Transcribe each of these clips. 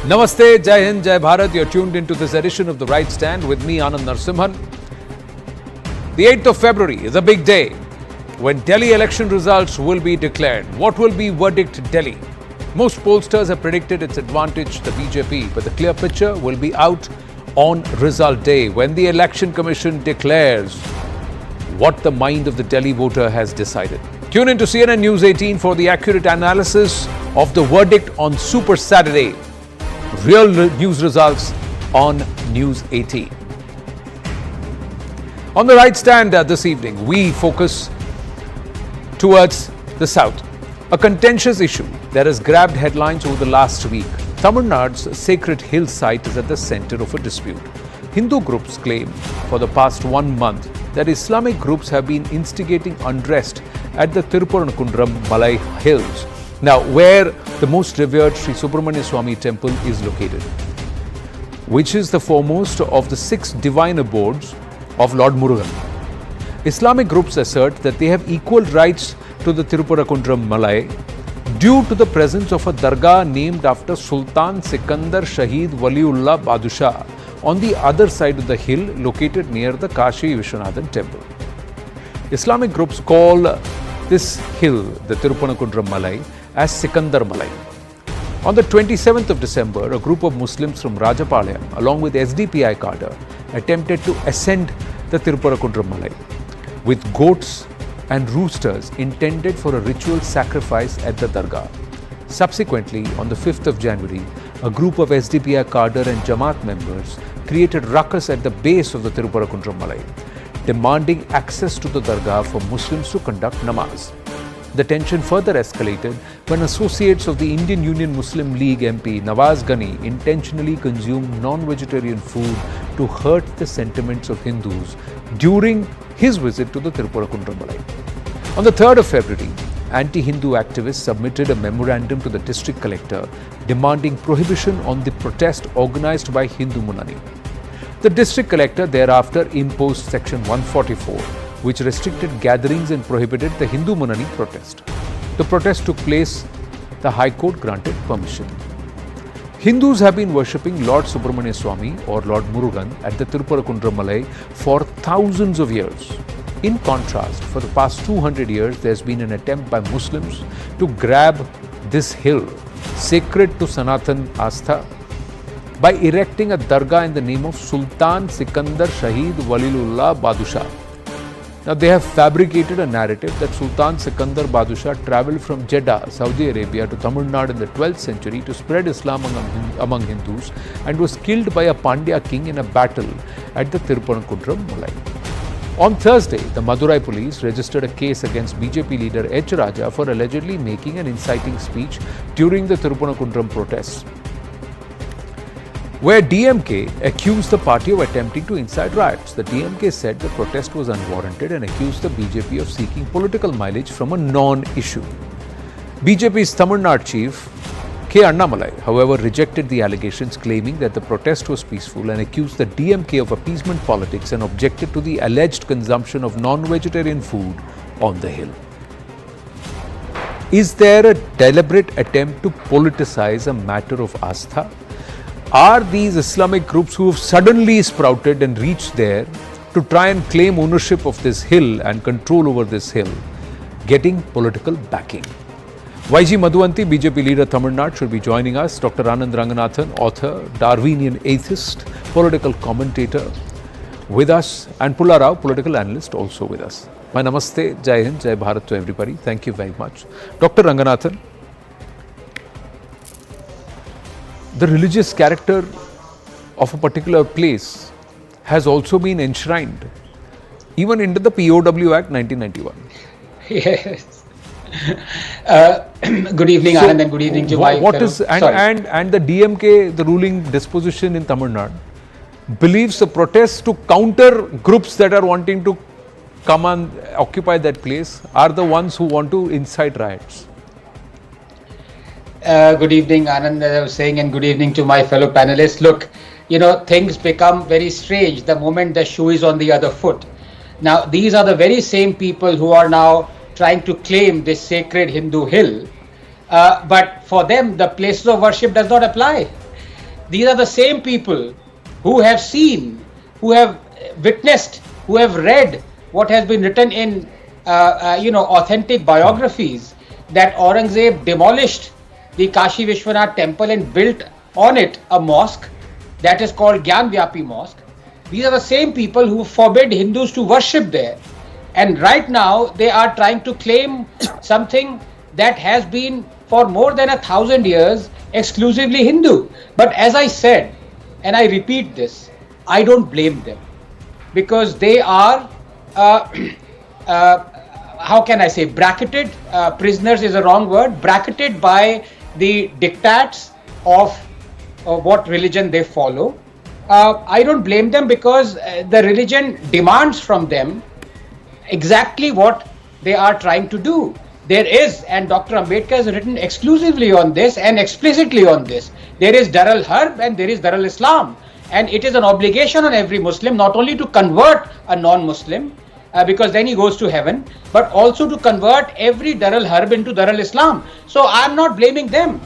Namaste, Jai Hind, Jai Bharat. You're tuned into this edition of The Right Stand with me, Anand Narsimhan. The 8th of February is a big day when Delhi election results will be declared. What will be verdict Delhi? Most pollsters have predicted its advantage the BJP, but the clear picture will be out on result day when the Election Commission declares what the mind of the Delhi voter has decided. Tune in to CNN News 18 for the accurate analysis of the verdict on Super Saturday. Real news results on News 18. On the right stand this evening, we focus towards the south. A contentious issue that has grabbed headlines over the last week. Tamil Nadu's sacred hill site is at the center of a dispute. Hindu groups claim for the past 1 month that Islamic groups have been instigating unrest at the Tirumala Malai hills. Now, where the most revered Sri Subramanya Swami temple is located, which is the foremost of the 6 divine abodes of Lord Murugan. Islamic groups assert that they have equal rights to the Tirupara Malai due to the presence of a dargah named after Sultan Sikandar Shahid Waliullah Badshah on the other side of the hill located near the Kashi Vishwanathan temple. Islamic groups call this hill, the Tirupara Malai, as Sikandar Malai. On the 27th of December, a group of Muslims from Rajapalayam, along with SDPI cadre, attempted to ascend the Tirupara Malai with goats and roosters intended for a ritual sacrifice at the dargah. Subsequently, on the 5th of January, a group of SDPI cadre and Jamaat members created ruckus at the base of the Tirupara Malai, demanding access to the dargah for Muslims to conduct namaz. The tension further escalated when associates of the Indian Union Muslim League MP Nawaz Ghani intentionally consumed non-vegetarian food to hurt the sentiments of Hindus during his visit to the Tirupara Malai. On the 3rd of February, anti-Hindu activists submitted a memorandum to the district collector demanding prohibition on the protest organized by Hindu Munani. The district collector thereafter imposed Section 144, which restricted gatherings and prohibited the Hindu Munani protest. The protest took place. The High Court granted permission. Hindus have been worshipping Lord Subramanya Swami or Lord Murugan at the Tirupara Malai for thousands of years. In contrast, for the past 200 years, there has been an attempt by Muslims to grab this hill, sacred to Sanatan Astha, by erecting a dargah in the name of Sultan Sikandar Shahid Waliullah Badshah. Now, they have fabricated a narrative that Sultan Sikandar Badshah travelled from Jeddah, Saudi Arabia to Tamil Nadu in the 12th century to spread Islam among Hindus and was killed by a Pandya king in a battle at the Tirupara Malai. On Thursday, the Madurai police registered a case against BJP leader H. Raja for allegedly making an inciting speech during the Tirupara protests, where DMK accused the party of attempting to incite riots. The DMK said the protest was unwarranted and accused the BJP of seeking political mileage from a non-issue. BJP's Tamil Nadu chief, K. Annamalai, however, rejected the allegations, claiming that the protest was peaceful and accused the DMK of appeasement politics and objected to the alleged consumption of non-vegetarian food on the hill. Is there a deliberate attempt to politicize a matter of astha? Are these Islamic groups who have suddenly sprouted and reached there to try and claim ownership of this hill and control over this hill getting political backing? YG Madhuvanti, BJP leader Tamil Nadu, should be joining us. Dr. Anand Ranganathan, author, Darwinian atheist, political commentator with us, and Pulla Rao, political analyst, also with us. My namaste, Jai Hind, Jai Bharat to everybody. Thank you very much. Dr. Ranganathan, the religious character of a particular place has also been enshrined even into the POW Act 1991. Yes. Good evening, Anand, and good evening to my and the DMK, the ruling disposition in Tamil Nadu, believes the protests to counter groups that are wanting to come and occupy that place are the ones who want to incite riots. Good evening, Anand, as I was saying, and good evening to my fellow panelists. Look, things become very strange the moment the shoe is on the other foot. Now, these are the very same people who are now trying to claim this sacred Hindu hill. But for them, the places of worship does not apply. These are the same people who have seen, who have witnessed, who have read what has been written in authentic biographies, that Aurangzeb demolished the Kashi Vishwanath temple and built on it a mosque that is called Gyan Vyapi Mosque. These are the same people who forbid Hindus to worship there. And right now they are trying to claim something that has been for more than 1,000 years exclusively Hindu. But as I said, and I repeat this, I don't blame them, because they are, how can I say, bracketed, prisoners is a wrong word, bracketed by the diktats of what religion they follow. I don't blame them, because the religion demands from them exactly what they are trying to do. There is, and Dr. Ambedkar has written exclusively on this and explicitly on this, there is Dar al-Harb and there is Dar al-Islam. And it is an obligation on every Muslim not only to convert a non-Muslim, because then he goes to heaven, but also to convert every Dar al-Harb into Dar al-Islam. So I am not blaming them.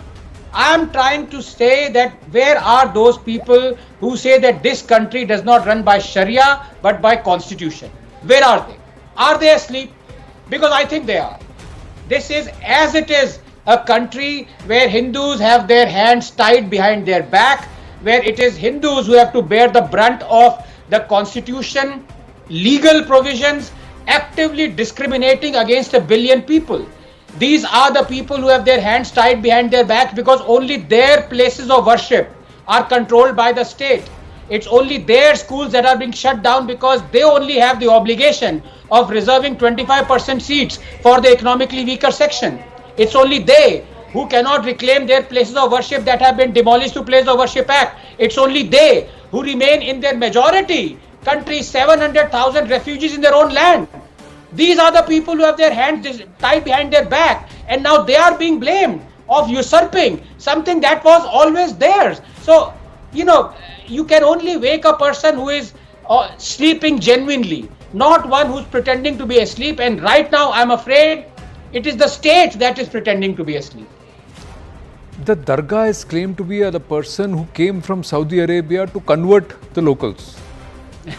I am trying to say that where are those people who say that this country does not run by Sharia but by constitution? Where are they? Are they asleep? Because I think they are. This is, as it is, a country where Hindus have their hands tied behind their back, where it is Hindus who have to bear the brunt of the constitution, legal provisions, actively discriminating against 1 billion people. These are the people who have their hands tied behind their back because only their places of worship are controlled by the state. It's only their schools that are being shut down because they only have the obligation of reserving 25% seats for the economically weaker section. It's only they who cannot reclaim their places of worship that have been demolished to Place of Worship Act. It's only they who remain in their majority country, 700,000 refugees in their own land. These are the people who have their hands tied behind their back, and now they are being blamed of usurping something that was always theirs. So, you can only wake a person who is sleeping genuinely, not one who's pretending to be asleep. And right now, I'm afraid it is the state that is pretending to be asleep. The Dargah is claimed to be the person who came from Saudi Arabia to convert the locals.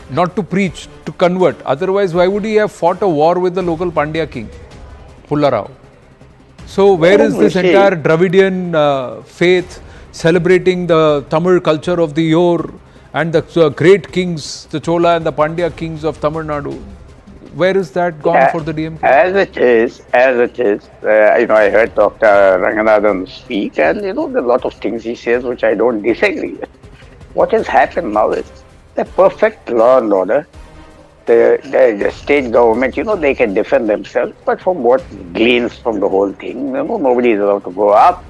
Not to preach, to convert. Otherwise, why would he have fought a war with the local Pandya king, Pullarao? So, where is this entire Dravidian faith celebrating the Tamil culture of the Yor and the great kings, the Chola and the Pandya kings of Tamil Nadu? Where is that gone for the DMK? As it is, I heard Dr. Ranganathan speak, and there are a lot of things he says which I don't disagree with. What has happened now is the perfect law and order. The state government, they can defend themselves, but from what gleans from the whole thing, nobody is allowed to go up.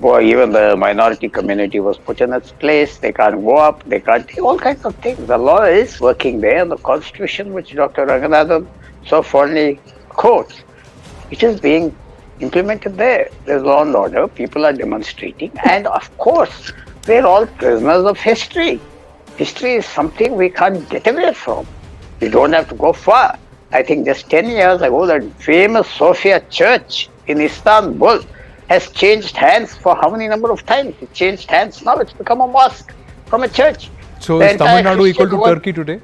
Or even the minority community was put in its place. They can't go up, they can't do all kinds of things. The law is working there, and the constitution, which Dr. Ranganathan so fondly quotes, it is being implemented there. There's law and order, people are demonstrating, and of course, we're all prisoners of history. History is something we can't get away from. We don't have to go far. I think just 10 years ago, the famous Sofia church in Istanbul has changed hands for how many number of times? It changed hands. Now it's become a mosque from a church. So is Tamil Nadu equal to Turkey today?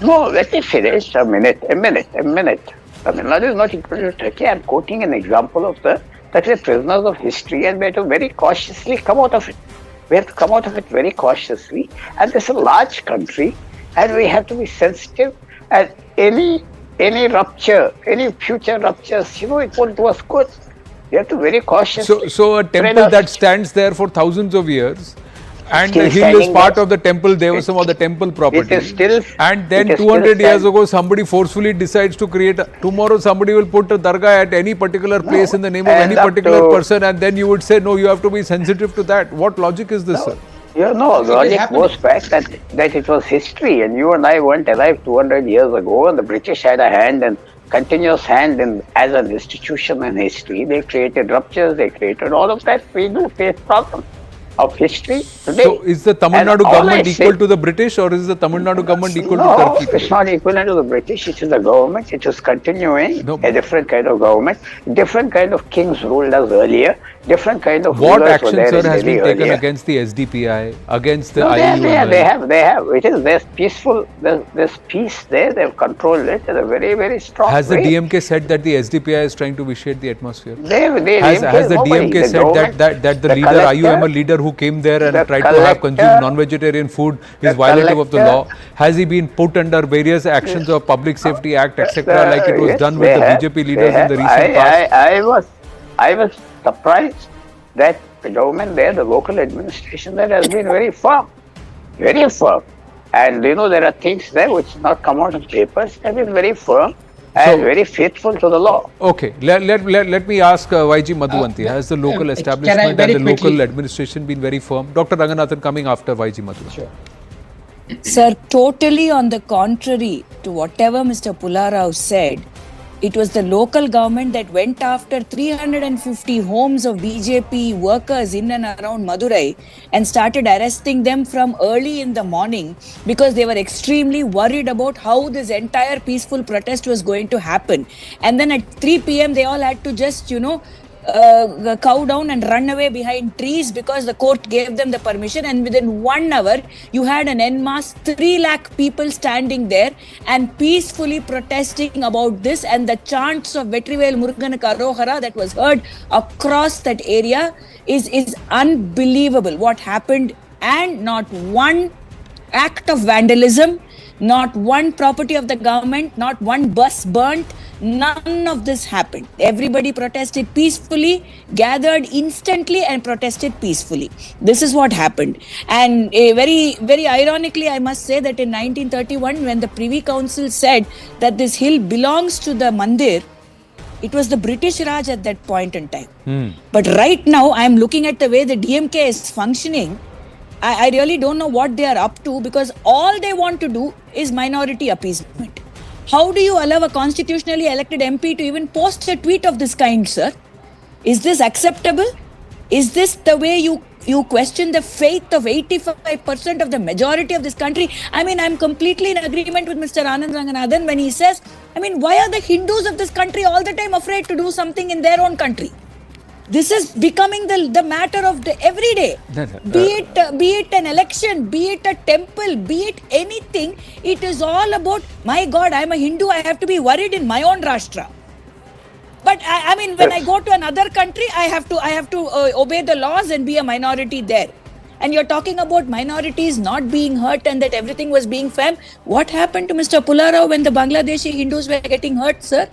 No, let me finish. A minute. Tamil Nadu is not equal to Turkey. I'm quoting an example of that we're prisoners of history, and we have to very cautiously come out of it. We have to come out of it very cautiously. And this is a large country, and we have to be sensitive. And any rupture, any future ruptures, it won't do us good. We have to very cautiously. So a temple that stands there for thousands of years, and the hill is part of the temple, Devastham or the temple property. And then 200 years ago, somebody forcefully decides to create. Tomorrow, somebody will put a dargah at any particular place in the name of any particular person, and then you would say, no, you have to be sensitive to that. What logic is this, sir? The logic goes back that it was history, and you and I weren't alive 200 years ago, and the British had a hand and continuous hand as an institution in history. They created ruptures, they created all of that. We do face problems. of history today. So is the Tamil And Nadu all government I equal say- to the British, or is the Tamil Nadu government equal to No, Turkey it's today? not equivalent to the British. It is the government. It is continuing No. a different kind of government. Different kind of kings ruled us earlier. Different kind of What rulers were action, there sir, in has Delhi been taken earlier. against the SDPI, against the No, IUML? they have. It is, there's peaceful, there's peace there. They've controlled it in a very, very strong Has the way. DMK said that the SDPI is trying to vitiate the atmosphere? Has Has the DMK said that the leader, IUML leader who came there and the tried to have consumed non-vegetarian food is violative of the law? Has he been put under various actions of Public Safety Act, etc., like it was Yes, done with they the have, BJP they leaders in have. the recent past? I was surprised that the government there, the local administration there has been very firm, very firm. And there are things there which not come out in papers. Have been very firm and very faithful to the law. Okay, let me ask YG Madhuvanti. Has the local establishment and very the local quickly- administration been very firm? Dr. Ranganathan coming after YG Madhuvanti. Sure. Sir, totally on the contrary to whatever Mr. Pullarao said, it was the local government that went after 350 homes of BJP workers in and around Madurai and started arresting them from early in the morning because they were extremely worried about how this entire peaceful protest was going to happen. And then at 3 p.m. they all had to just, cow down and run away behind trees because the court gave them the permission, and within 1 hour you had an en masse 3 lakh people standing there and peacefully protesting about this, and the chants of Vetrivel Murugan Karohara that was heard across that area is unbelievable what happened. And not one act of vandalism, not one property of the government, not one bus burnt, none of this happened. Everybody protested peacefully, gathered instantly and protested peacefully. This is what happened. And very, very ironically, I must say that in 1931, when the Privy Council said that this hill belongs to the Mandir, it was the British Raj at that point in time. But right now, I am looking at the way the DMK is functioning. I really don't know what they are up to, because all they want to do is minority appeasement. How do you allow a constitutionally elected MP to even post a tweet of this kind, sir? Is this acceptable? Is this the way you question the faith of 85% of the majority of this country? I mean, I'm completely in agreement with Mr. Anand Ranganathan when he says, why are the Hindus of this country all the time afraid to do something in their own country? This is becoming the matter of the everyday. Be it an election, be it a temple, be it anything, it is all about, my God, I'm a Hindu, I have to be worried in my own Rashtra. But when I go to another country, I have to obey the laws and be a minority there. And you're talking about minorities not being hurt and that everything was being fair. What happened to Mr. Pullarao when the Bangladeshi Hindus were getting hurt, sir?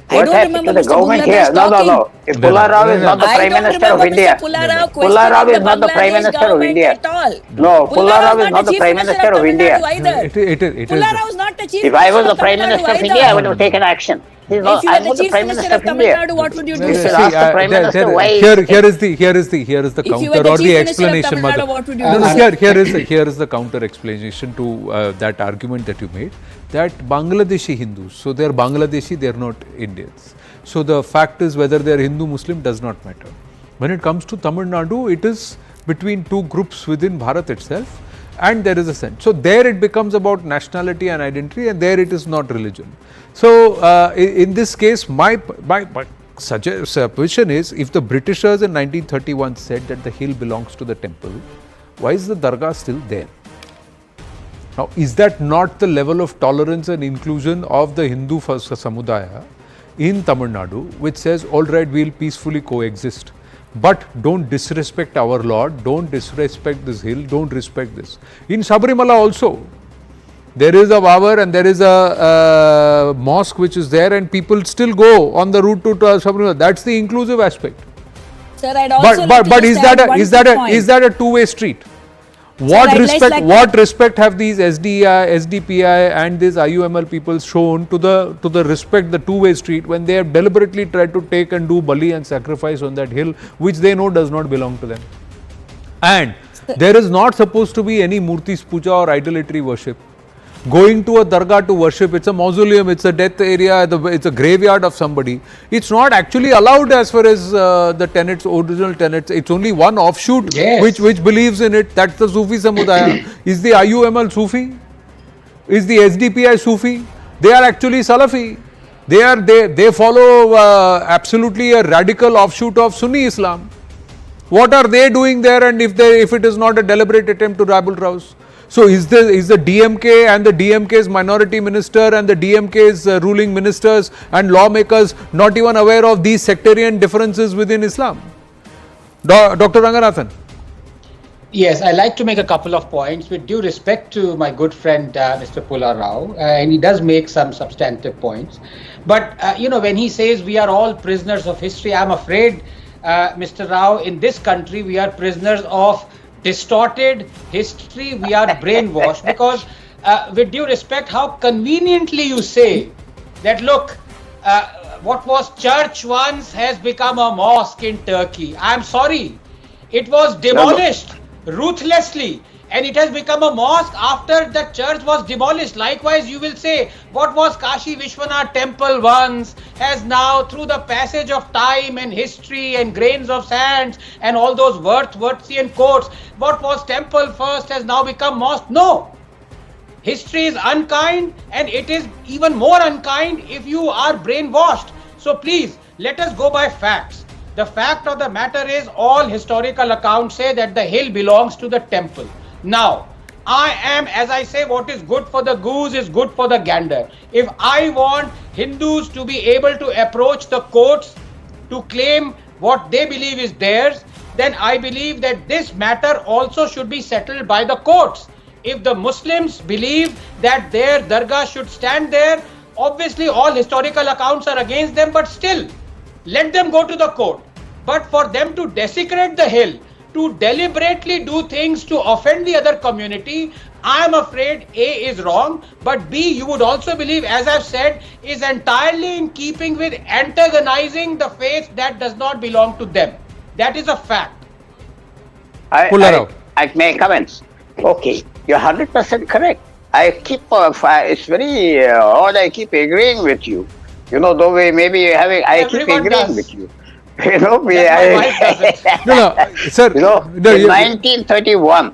What happened to the government here? No. If Pullarao is not the Prime Minister of India. Pullarao is not the Prime Minister of India. No, Pullarao is not the Prime Minister of India. Pullarao is not the Chief If I was the Prime Minister of India, I would have taken action. If you were the Chief Minister of Tamil Nadu, what would you do? Ask the Prime Minister why. Here is the counter or the explanation. What would you do? Here is the counter explanation to that argument that you made, that Bangladeshi Hindus, so they are Bangladeshi, they are not Indians. So the fact is whether they are Hindu Muslim does not matter. When it comes to Tamil Nadu, it is between two groups within Bharat itself, and there is a sense. So there it becomes about nationality and identity, and there it is not religion. So in this case, my suggestion is, if the Britishers in 1931 said that the hill belongs to the temple, why is the dargah still there? Now, is that not the level of tolerance and inclusion of the Hindu samudaya in Tamil Nadu, which says, all right, we'll peacefully coexist, but don't disrespect our Lord, don't disrespect this hill, don't respect this. In Sabarimala also, there is a Vavar and there is a mosque which is there, and people still go on the route to Sabarimala. That's the inclusive aspect. Sir, I'd also But is that a two-way street? What respect have these SDPI and these IUML people shown to the respect, the two-way street, when they have deliberately tried to take and do bali and sacrifice on that hill, which they know does not belong to them? And there is not supposed to be any murtis puja or idolatry worship. going to a dargah to worship. It's a mausoleum, it's a death area, it's a graveyard of somebody. It's not actually allowed as far as the tenets, original tenets. It's only one offshoot which believes in it. That's the Sufi Samudaya. Is the IUML Sufi? Is the SDPI Sufi? They are actually Salafi. They follow absolutely a radical offshoot of Sunni Islam. What are they doing there? And if it is not a deliberate attempt to rabble rouse? So is the DMK and the DMK's minority minister and the DMK's ruling ministers and lawmakers not even aware of these sectarian differences within Islam? Dr. Ranganathan. Yes, I'd like to make a couple of points with due respect to my good friend Mr. Pula Rao, and he does make some substantive points. But, when he says we are all prisoners of history, I'm afraid, Mr. Rao, in this country, we are prisoners of distorted history. We are brainwashed because, with due respect, how conveniently you say that, look, what was church once has become a mosque in Turkey. I'm sorry, it was demolished ruthlessly, and it has become a mosque after the church was demolished. Likewise, you will say what was Kashi Vishwanath temple once has now, through the passage of time and history and grains of sands and all those Wordsworthian quotes, what was temple first has now become mosque. No, history is unkind, and it is even more unkind if you are brainwashed. So please, let us go by facts. The fact of the matter is, all historical accounts say that the hill belongs to the temple. Now, I am, as I say, what is good for the goose is good for the gander. If I want Hindus to be able to approach the courts to claim what they believe is theirs, then I believe that this matter also should be settled by the courts. If the Muslims believe that their dargah should stand there, obviously all historical accounts are against them, but still, let them go to the court. But for them to desecrate the hill, to deliberately do things to offend the other community, I am afraid A is wrong, but B, you would also believe, as I've said, is entirely in keeping with antagonizing the faith that does not belong to them. That is a fact. I make comments. Okay, you're 100% correct. I keep, it's very odd, I keep agreeing with you. Though we may be having, I keep agreeing with you. Sir. In 1931,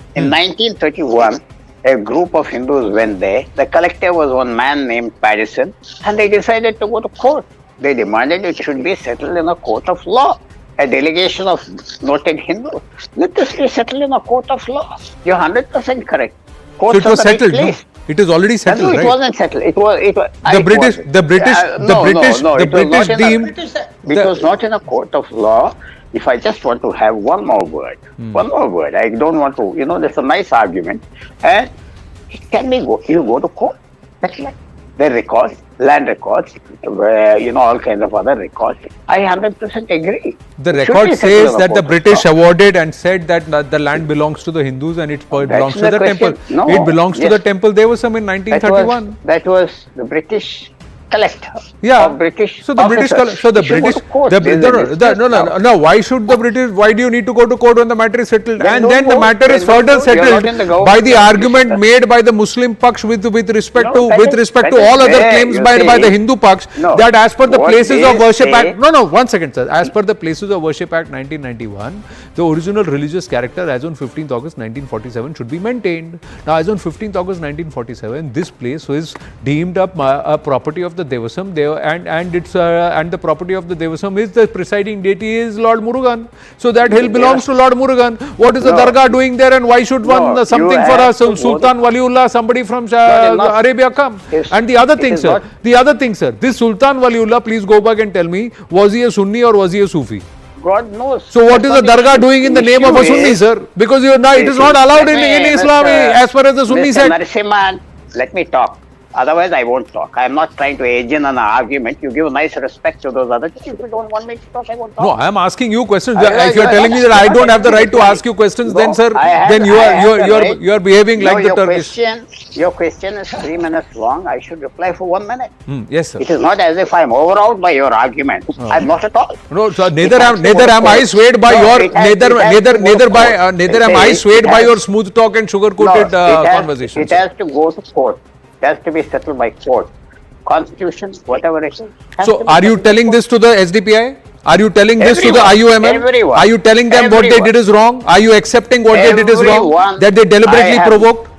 a group of Hindus went there. The collector was one man named Paddison, and they decided to go to court. They demanded it should be settled in a court of law. A delegation of noted Hindus. Let this be settled in a court of law. You're 100% correct. So it was settled. No? It is already settled, right? No, it wasn't settled. It was the British deemed it was not in a court of law. If I just want to have one more word, I don't want to. There's a nice argument, and it can be you go to court. That's right. The records, land records, all kinds of other records. I 100% agree. The record says that the British awarded and said that the land belongs to the Hindus and it belongs to the temple. No, it belongs to the temple. There was some in 1931. That was the British collector. Yeah. British. So the British. So the British. No. Why should the British? Why do you need to go to court when the matter is settled? And then the matter is further settled by the argument made by the Muslim Paksh with respect to all other claims by the Hindu Paksh that as per the Places of Worship Act. No. 1 second, sir. As per the Places of Worship Act 1991, the original religious character as on 15th August 1947 should be maintained. Now, as on 15th August 1947, this place was deemed a property of the Devasam, and the property of the Devasam is the presiding deity is Lord Murugan. So that hill belongs to Lord Murugan. What is the dargah doing there, and why should something for us, Sultan Waliullah, somebody from Arabia come? And the other thing, sir, this Sultan Waliullah, please go back and tell me, was he a Sunni or was he a Sufi? God knows. So what is the dargah doing in the name of a Sunni, sir? Because it is not allowed in Islam as far as the Sunni said. Narasimhan, let me talk. Otherwise, I won't talk. I am not trying to age in an argument. You give nice respect to those other things. If you don't want me to talk, I won't talk. No, I am asking you questions. If you are telling me that I don't have the right to ask you questions, then sir, then you are behaving like the Turkish. Your question is 3 minutes long. I should reply for 1 minute. Yes, sir. It is not as if I am overawed by your argument. I am not at all. No, so neither am I swayed by your neither am I swayed by your smooth talk and sugar coated conversation. It has to go to court. It has to be settled by court. Constitution, whatever it is. So, are you telling this to the SDPI? Are you telling this to the Everyone, IUML? everyone, Are you telling them what they everyone. did is wrong? Are you accepting what they did is wrong? Everyone. That they deliberately provoked?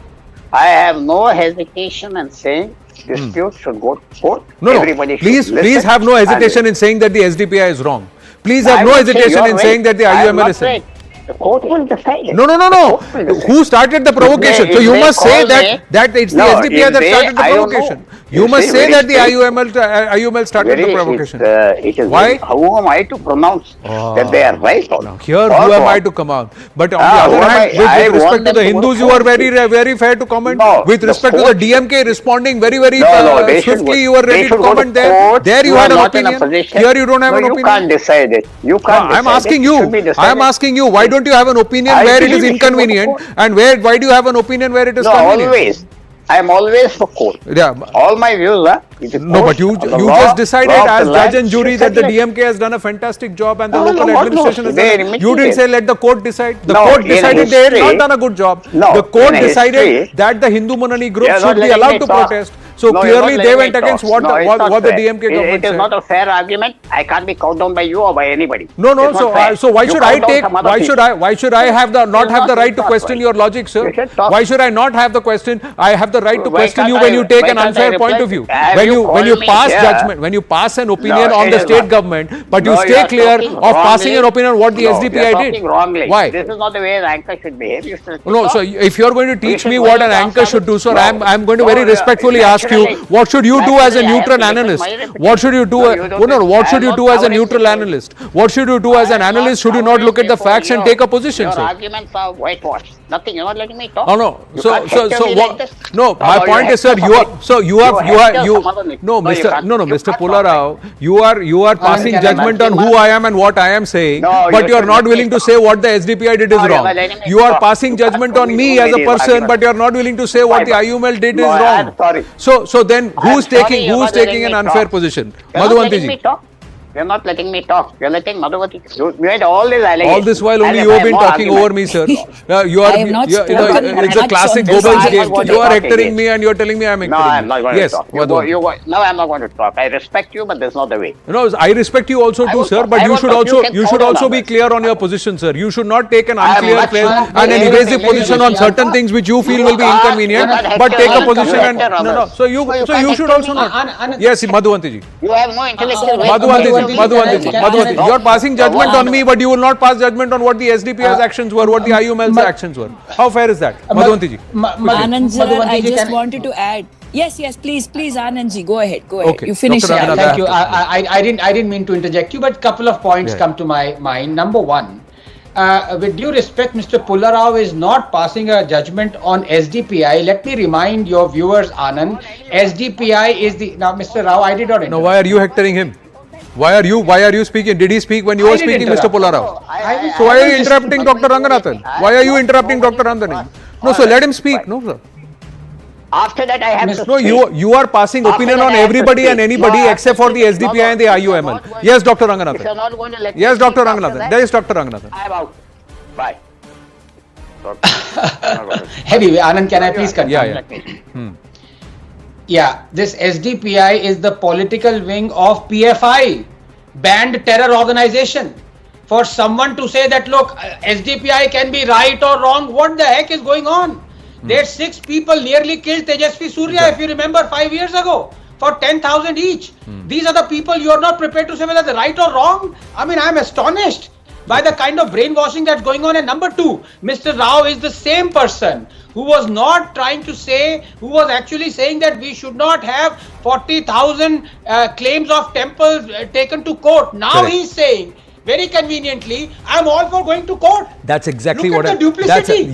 I have no hesitation in saying dispute should go to court. No, Everybody should please listen have no and hesitation in saying that the SDPI is wrong. Please have I no will say hesitation you're in right. saying that the I am IUML not is saying. right. The court will decide it. No. The court will decide. Who started the provocation? If So you they must say call me- that it's the No, SDPI if that they- started the I don't provocation. know. You You must see, say very that the strange. IUML started the provocation. It is Why? Who am I to pronounce that they are right or Now, here, or who am wrong? I to come out? But on Ah, the who other am hand, I? with I respect want to them the to go Hindus, to you are court. very fair to comment. No, With the respect to the court- DMK responding very No, they should swiftly, go- you were they ready to should go comment to there. court. There you are had an not in a opinion. position- Here you don't have No, an you opinion. can't decide it. You can't decide I'm asking it. It you. should be decided. I'm asking you. Why don't you have an opinion I where it is believe it should go to inconvenient, court. and why do you have an opinion where it is No, convenient? always. I am always for court. Yeah. All my views are. No, but you just decided as judge and jury that the DMK has done a fantastic job and the local administration has done it. You didn't say let the court decide. The No, court in decided they had not history- done a good job. No, The court in decided history- that the Hindu Munani group You are should not be letting allowed me to talk. protest. So No, you're clearly not they letting went me against talk. what No, it's not the fair. DMK government It is said. not a fair argument. I can't be called down by you or by anybody. No, It's not fair. so why You should call I down take? some other Why people. should I have the not It's have the not- right it's to not question right. your logic, sir? You should talk. Why should I not have the question? I have the right to Why question you can't when I- you take why an can't I unfair point reply? of view. Have When you you called me pass here? judgment, when you pass an opinion No, on it the is state not. government, but you No, stay are clear talking of passing wrongly. an opinion on what the No, SDPI you are did. talking wrongly. Why? This is not the way an anchor should behave. You should No, talk. so if you're going to teach should me go what to an the anchor should do, sir, No. I'm going to No, very yeah, respectfully ask you, naturally- what should you do as a naturally I have neutral to defend analyst? my reputation. What should you do? No, you don't What I should am you not do as a covering neutral before- analyst? What should you do as I an am not analyst? Should you not covering look at the before facts and you. take a position, Your sir? arguments are whitewashed. Nothing. You're not letting me talk. Oh no. You So can't hector me like this. no. Or My you point is, sir, hector you are somebody. so you have You hector some other nigga. no, No, you Mr. can't. No, You Mr. can't Pula Rao, you are passing can I judgment on ask who you, I am and what I am saying, No, but you you are should not let me willing to talk. say what the SDPI did is No, you're wrong. not letting me You are talk. passing You can't judgment prove on me me who as a made these person, arguments. but you are not willing to say what the Why? IUML did No, is I'm wrong. sorry. So then I'm who's sorry, taking you're who's not letting taking an me unfair talk. position? You're not letting Madhuvanti me ji. talk. You're not letting me talk. You're letting Madhuvati. You made all these allegations. All this while As only if you I have been no talking argument. over me, sir. You I are, have not you know, spoken it's a much classic on this. Goebbels I'm game. not going You to are talk hectoring again. me and you're telling me I'm hectoring No, I'm not you. going Yes, to talk. Madhuvanti. No, I'm not going to talk. I respect you, but that's not the way. No, I respect you also I too, will sir. talk. But I you will should talk. also You can you should call also on be others. clear on your position, sir. You should not take an I am unclear much place more- and an Let me- evasive let me position just on answer. certain things which you feel You will be can't- inconvenient, you can't but take a hector position me. and no. So you you can't should hector also me. not. Yes, Madhuvanti ji. You have no intellectual weight. Madhuvanti ji. You are passing judgment on me, No. but you will not pass judgment on what the SDPI's actions were, what the IUML's actions were. How fair is that, Madhuvanti ji? Anand sir, Madhuvanti I ji, just can- wanted to add. Yes, please, Anand ji, go ahead. Okay. You finish Dr. it. Ranganath, Thank you. I have I didn't mean to interject you, but a couple of points Yeah. come to my mind. Number one, with due respect, Mr. Pula Rao is not passing a judgment on SDPI. Let me remind your viewers, Anand, SDPI is the now, Mr. Rao. I did not interrupt. Now, why are you hectoring him? Why are you speaking? Did he speak when you I were didn't speaking, Mr. interrupt. Pula Rao? I So why are you was just- interrupting Dr. Ranganathan? Why are you interrupting Dr. Ranganathan? No, so let him speak. No, sir. After that, I have to No, speak. you are passing After opinion that, on I have to everybody speak. and anybody No, I have except to for the speak. SDPI and the No, if you are IUML. not going Yes, to- Dr. If you're Ranganathan. not going to let me Yes, Dr. speak after Ranganathan. that, There is Dr. Ranganathan. I am out. Bye. Anyway, Anand, can I please continue? Yeah. Yeah, this SDPI is the political wing of PFI, banned terror organization. For someone to say that, look, SDPI can be right or wrong, what the heck is going on? There 6 people nearly killed Tejasvi Surya, if you remember, 5 years ago, for 10,000 each. These are the people you are not prepared to say whether they're right or wrong. I mean, I'm astonished by the kind of brainwashing that's going on. And number 2, Mr. Rao is the same person who was not trying to say, who was actually saying that we should not have 40,000 claims of temples taken to court. Now Correct. he's saying, very conveniently, I'm all for going to court. That's exactly Look what at the duplicity.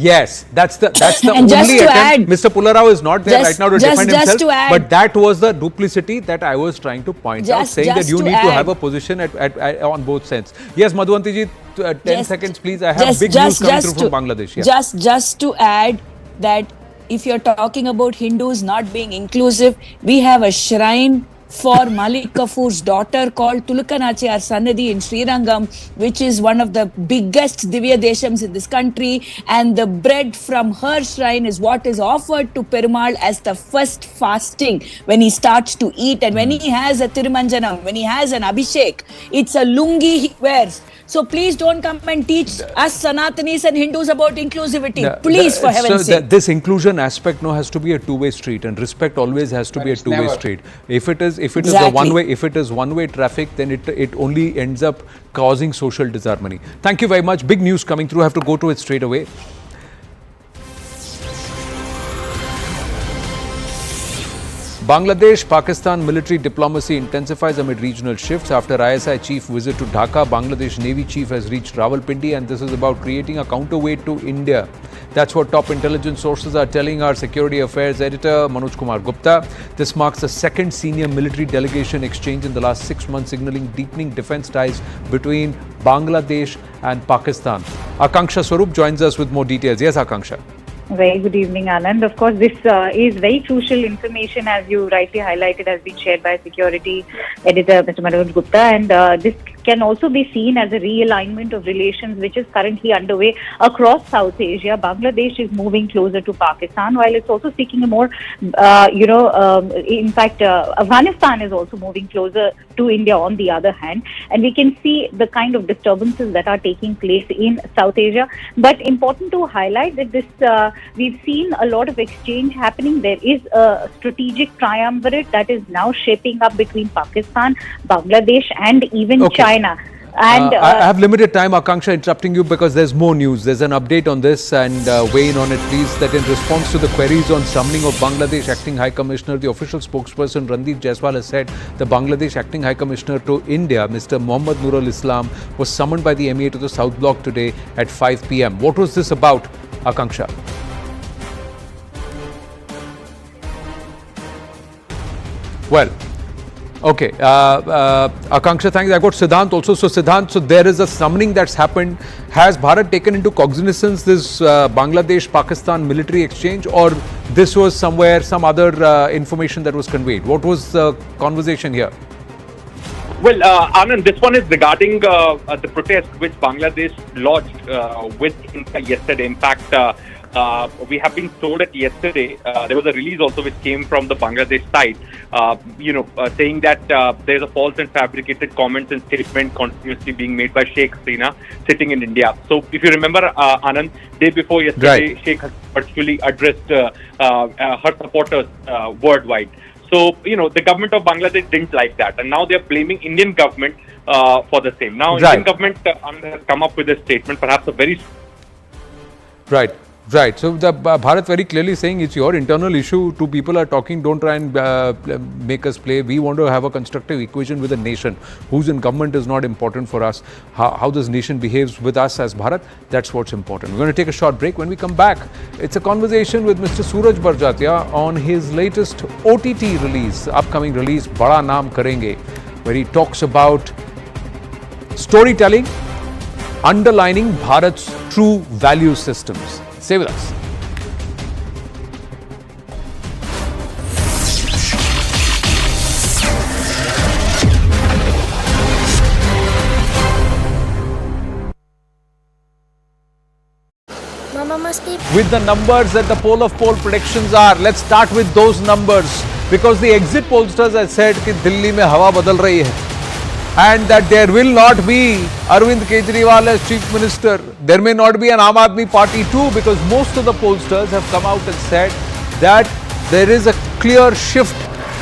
that's the And only just to attempt. add- Mr. Pula Rao is not there right now to defend just himself. to add- But that was the duplicity that I was trying to point out, saying that just you to need to have add- a position at on both sides. Yes, Madhuvanti ji, 10 Just- seconds, please. I have big news coming through from Bangladesh. Yeah. Just to add that if you're talking about Hindus not being inclusive, we have a shrine for Malik Kafur's daughter called Tulukanachiyar Sannadhi in Srirangam, which is one of the biggest Divya Deshams in this country, and the bread from her shrine is what is offered to Perumal as the first fasting when he starts to eat, and when he has a Tirumanjanam, when he has an Abhishek, it's a lungi he wears. So please don't come and teach us Sanatanis and Hindus about inclusivity. Please, for heaven's sake. This inclusion aspect has to be a two-way street, and respect always has to be a two-way street. If it is a one-way traffic, then it only ends up causing social disharmony. Thank you very much. Big news coming through. I have to go to it straight away. Bangladesh-Pakistan military diplomacy intensifies amid regional shifts. After ISI chief visit to Dhaka, Bangladesh Navy chief has reached Rawalpindi, and this is about creating a counterweight to India. That's what top intelligence sources are telling our security affairs editor Manoj Kumar Gupta. This marks the second senior military delegation exchange in the last 6 months, signaling deepening defense ties between Bangladesh and Pakistan. Akanksha Swarup joins us with more details. Yes, Akanksha. Very good evening, Anand. Of course, this is very crucial information, as you rightly highlighted, has been shared by security editor Mr. Manoj Gupta, and this can also be seen as a realignment of relations which is currently underway across South Asia. Bangladesh is moving closer to Pakistan, while it's also seeking a more, in fact, Afghanistan is also moving closer to India on the other hand, and we can see the kind of disturbances that are taking place in South Asia. But important to highlight that this we've seen a lot of exchange happening. There is a strategic triumvirate that is now shaping up between Pakistan, Bangladesh, and even China. And I have limited time, Akanksha, interrupting you because there's more news. There's an update on this, and weigh in on it, please. That in response to the queries on summoning of Bangladesh Acting High Commissioner, the official spokesperson Randeep Jaiswal has said the Bangladesh Acting High Commissioner to India, Mr. Mohammad Nurul Islam, was summoned by the MEA to the South Block today at 5 p.m. What was this about, Akanksha? Well, okay. Akanksha, thanks. I got Siddhant also. So, Siddhant, so there is a summoning that's happened. Has Bharat taken into cognizance this Bangladesh-Pakistan military exchange, or this was somewhere, some other information that was conveyed? What was the conversation here? Well, Anand, this one is regarding the protest which Bangladesh lodged with India yesterday. In fact, we have been told that yesterday there was a release also which came from the Bangladesh side, saying that there is a false and fabricated comments and statement continuously being made by Sheikh Hasina sitting in India. So, if you remember, Anand, day before yesterday, right, Sheikh virtually addressed her supporters worldwide. So, the government of Bangladesh didn't like that, and now they are blaming Indian government for the same. Now, right, Indian government has come up with a statement, perhaps a very... Right. Right. So, the Bharat very clearly saying it's your internal issue. Two people are talking. Don't try and make us play. We want to have a constructive equation with a nation. Who's in government is not important for us. How this nation behaves with us as Bharat, that's what's important. We're going to take a short break. When we come back, it's a conversation with Mr. Sooraj Barjatya on his latest OTT release, upcoming release, Bada Naam Karenge, where he talks about storytelling, underlining Bharat's true value systems. Stay with us. Mama must be... With the numbers that the poll of poll predictions are, let's start with those numbers, because the exit pollsters have said that Delhi mein hawa badal rahi hai, and that there will not be Arvind Kejriwal as Chief Minister. There may not be an Aam Aadmi Party too, because most of the pollsters have come out and said that there is a clear shift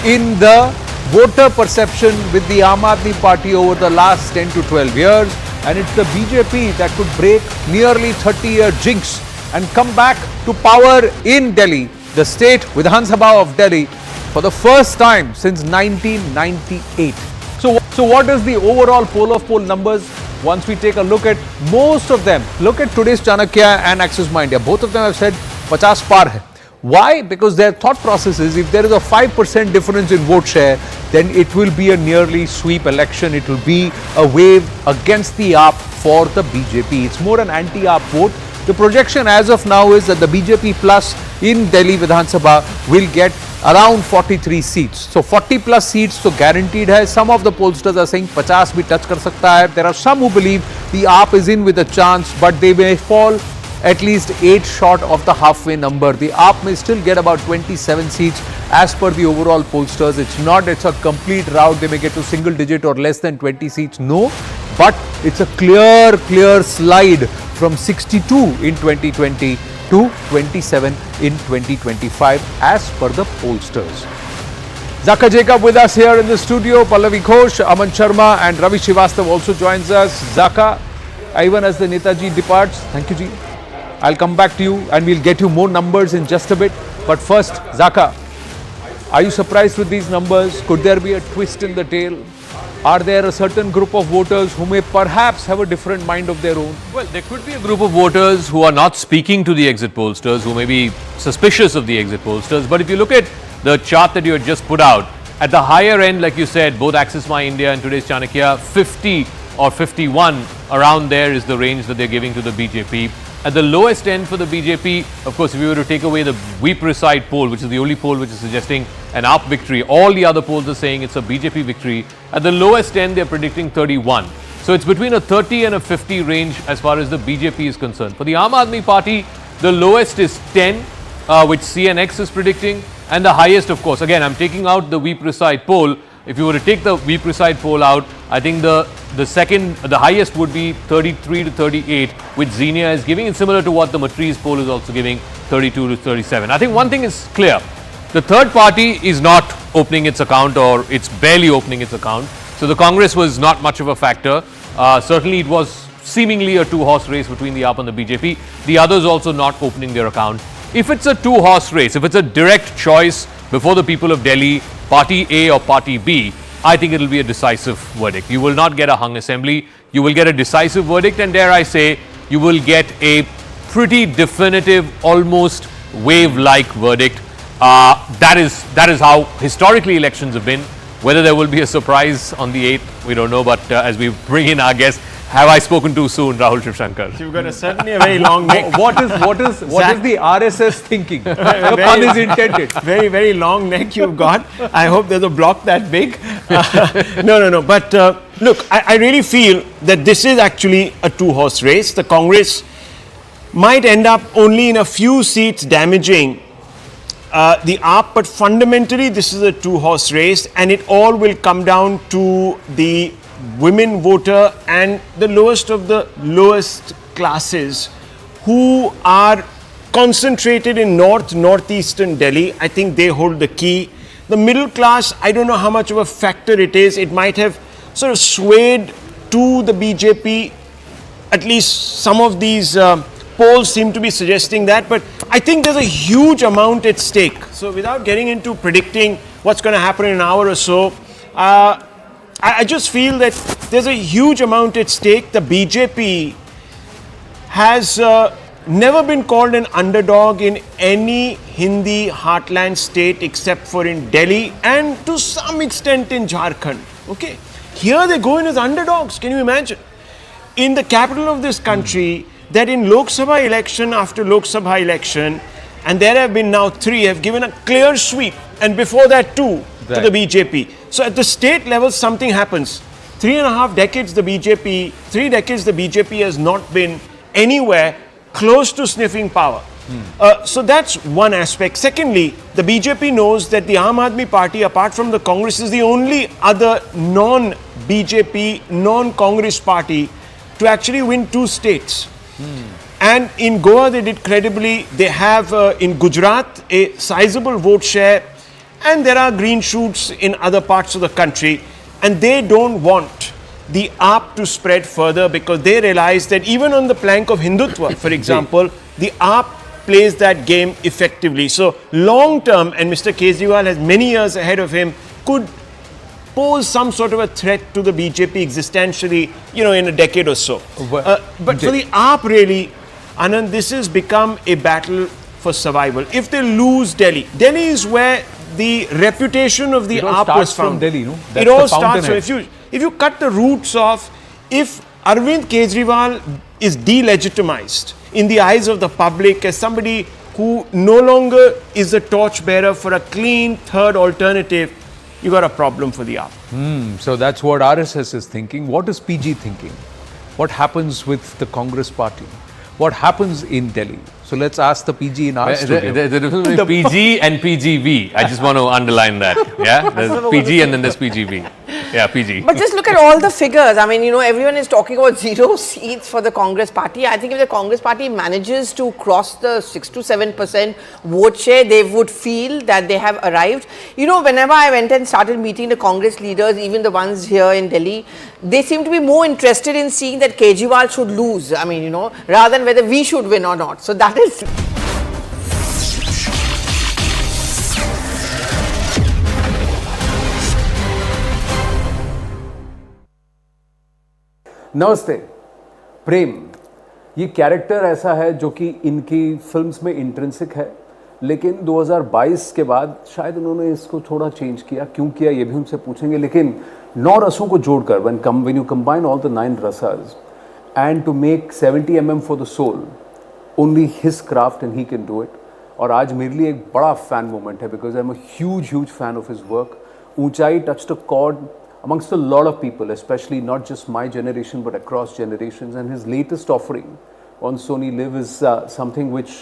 in the voter perception with the Aam Aadmi Party over the last 10 to 12 years, and it's the BJP that could break nearly 30-year jinx and come back to power in Delhi, the state Vidhan Sabha of Delhi, for the first time since 1998. So what is the overall poll of poll numbers? Once we take a look at most of them, look at today's Chanakya and Axis India. Both of them have said 50 par hai. Why? Because their thought process is, if there is a 5% difference in vote share, then it will be a nearly sweep election. It will be a wave against the AAP for the BJP. It's more an anti-AAP vote. The projection as of now is that the BJP plus in Delhi Vidhan Sabha will get around 43 seats. So 40 plus seats so guaranteed hai. Some of the pollsters are saying 50 bhi touch kar sakta hai. There are some who believe the AAP is in with a chance, but they may fall at least 8 short of the halfway number. The AAP may still get about 27 seats as per the overall pollsters. It's a complete rout. They may get to single digit or less than 20 seats. No, but it's a clear slide from 62 in 2020 to 27 in 2025 as per the pollsters. Zaka Jacob with us here in the studio. Pallavi Ghosh, Aman Sharma and Ravi Srivastav also joins us. Zaka, even as the Netaji departs, thank you Ji. I'll come back to you and we'll get you more numbers in just a bit. But first, Zaka, are you surprised with these numbers? Could there be a twist in the tail? Are there a certain group of voters who may perhaps have a different mind of their own? Well, there could be a group of voters who are not speaking to the exit pollsters, who may be suspicious of the exit pollsters. But if you look at the chart that you had just put out, at the higher end, like you said, both Axis My India and today's Chanakya, 50 or 51, around there is the range that they're giving to the BJP. At the lowest end for the BJP, of course, if we were to take away the We Preside poll, which is the only poll which is suggesting an AAP victory, all the other polls are saying it's a BJP victory. At the lowest end, they're predicting 31. So it's between a 30 and a 50 range as far as the BJP is concerned. For the Aam Aadmi Party, the lowest is 10, which CNX is predicting, and the highest, of course, again, I'm taking out the We Preside poll. If you were to take the We Preside poll out, I think the highest would be 33 to 38, which Xenia is giving. It's similar to what the Matriz poll is also giving, 32 to 37. I think one thing is clear. The third party is not opening its account, or it's barely opening its account. So the Congress was not much of a factor. Certainly it was seemingly a two-horse race between the AAP and the BJP. The others also not opening their account. If it's a two-horse race, if it's a direct choice before the people of Delhi, Party A or Party B, I think it will be a decisive verdict. You will not get a hung assembly. You will get a decisive verdict, and dare I say, you will get a pretty definitive, almost wave-like verdict. That is how historically elections have been. Whether there will be a surprise on the 8th, we don't know. But as we bring in our guest, have I spoken too soon, Rahul Shivshankar? You've got certainly a very long neck. What is the RSS thinking? No pun is intended. Very, very long neck you've got. I hope there's a block that big. No. But look, I really feel that this is actually a two-horse race. The Congress might end up only in a few seats damaging the AAP, but fundamentally this is a two-horse race, and it all will come down to the women voter and the lowest of the lowest classes who are concentrated in northeastern Delhi. I think they hold the key. The middle class, I don't know how much of a factor it is. It might have sort of swayed to the BJP. At least some of these polls seem to be suggesting that, but I think there's a huge amount at stake. So without getting into predicting what's going to happen in an hour or so, I just feel that there's a huge amount at stake. The BJP has never been called an underdog in any Hindi heartland state except for in Delhi and to some extent in Jharkhand. Okay, here they go in as underdogs. Can you imagine? In the capital of this country, that in Lok Sabha election after Lok Sabha election, and there have been now 3, have given a clear sweep, and before that 2 to the BJP. So at the state level, something happens. 3.5 decades the BJP has not been anywhere close to sniffing power. So that's one aspect. Secondly, the BJP knows that the Aam Aadmi Party, apart from the Congress, is the only other non-BJP, non-Congress party to actually win 2 states. And in Goa, they did credibly. They have in Gujarat a sizable vote share, and there are green shoots in other parts of the country, and they don't want the AAP to spread further because they realize that even on the plank of Hindutva, for example, the AAP plays that game effectively. So long term, and Mr. Kejriwal has many years ahead of him, could pose some sort of a threat to the BJP existentially, in a decade or so. But for the AAP really, Anand, this has become a battle for survival. If they lose Delhi is where the reputation of the AAP was found. From Delhi, no? It all starts from, if you cut the roots off, if Arvind Kejriwal is delegitimized in the eyes of the public as somebody who no longer is a torchbearer for a clean third alternative, you got a problem for the AAP. So that's what RSS is thinking. What is PG thinking? What happens with the Congress party? What happens in Delhi? So let's ask the PG in our studio. The difference between PG and PGV. I just want to underline that. Yeah, there's PG and then there's PGV. Yeah, PG. But just look at all the figures. I mean, you know, everyone is talking about 0 seats for the Congress party. I think if the Congress party manages to cross the 6 to 7% vote share, they would feel that they have arrived. You know, whenever I went and started meeting the Congress leaders, even the ones here in Delhi, they seem to be more interested in seeing that Kejriwal should lose. I mean, you know, rather than whether we should win or not. So that is... नमस्ते। प्रेम ये character ऐसा है जो कि इनकी films में intrinsic है, लेकिन 2022 के बाद शायद उन्होंने इसको थोड़ा चेंज किया। क्यों किया ये भी उनसे पूछेंगे, लेकिन 9 रसों को जोड़कर when you combine all the 9 rasas and to make 70 mm for the soul, only his craft and he can do it. और आज मेरे लिए एक बड़ा फैन मोमेंट है because I'm a huge fan of his work. ऊंचाई touched a chord amongst a lot of people, especially not just my generation but across generations, and his latest offering on Sony Live is something which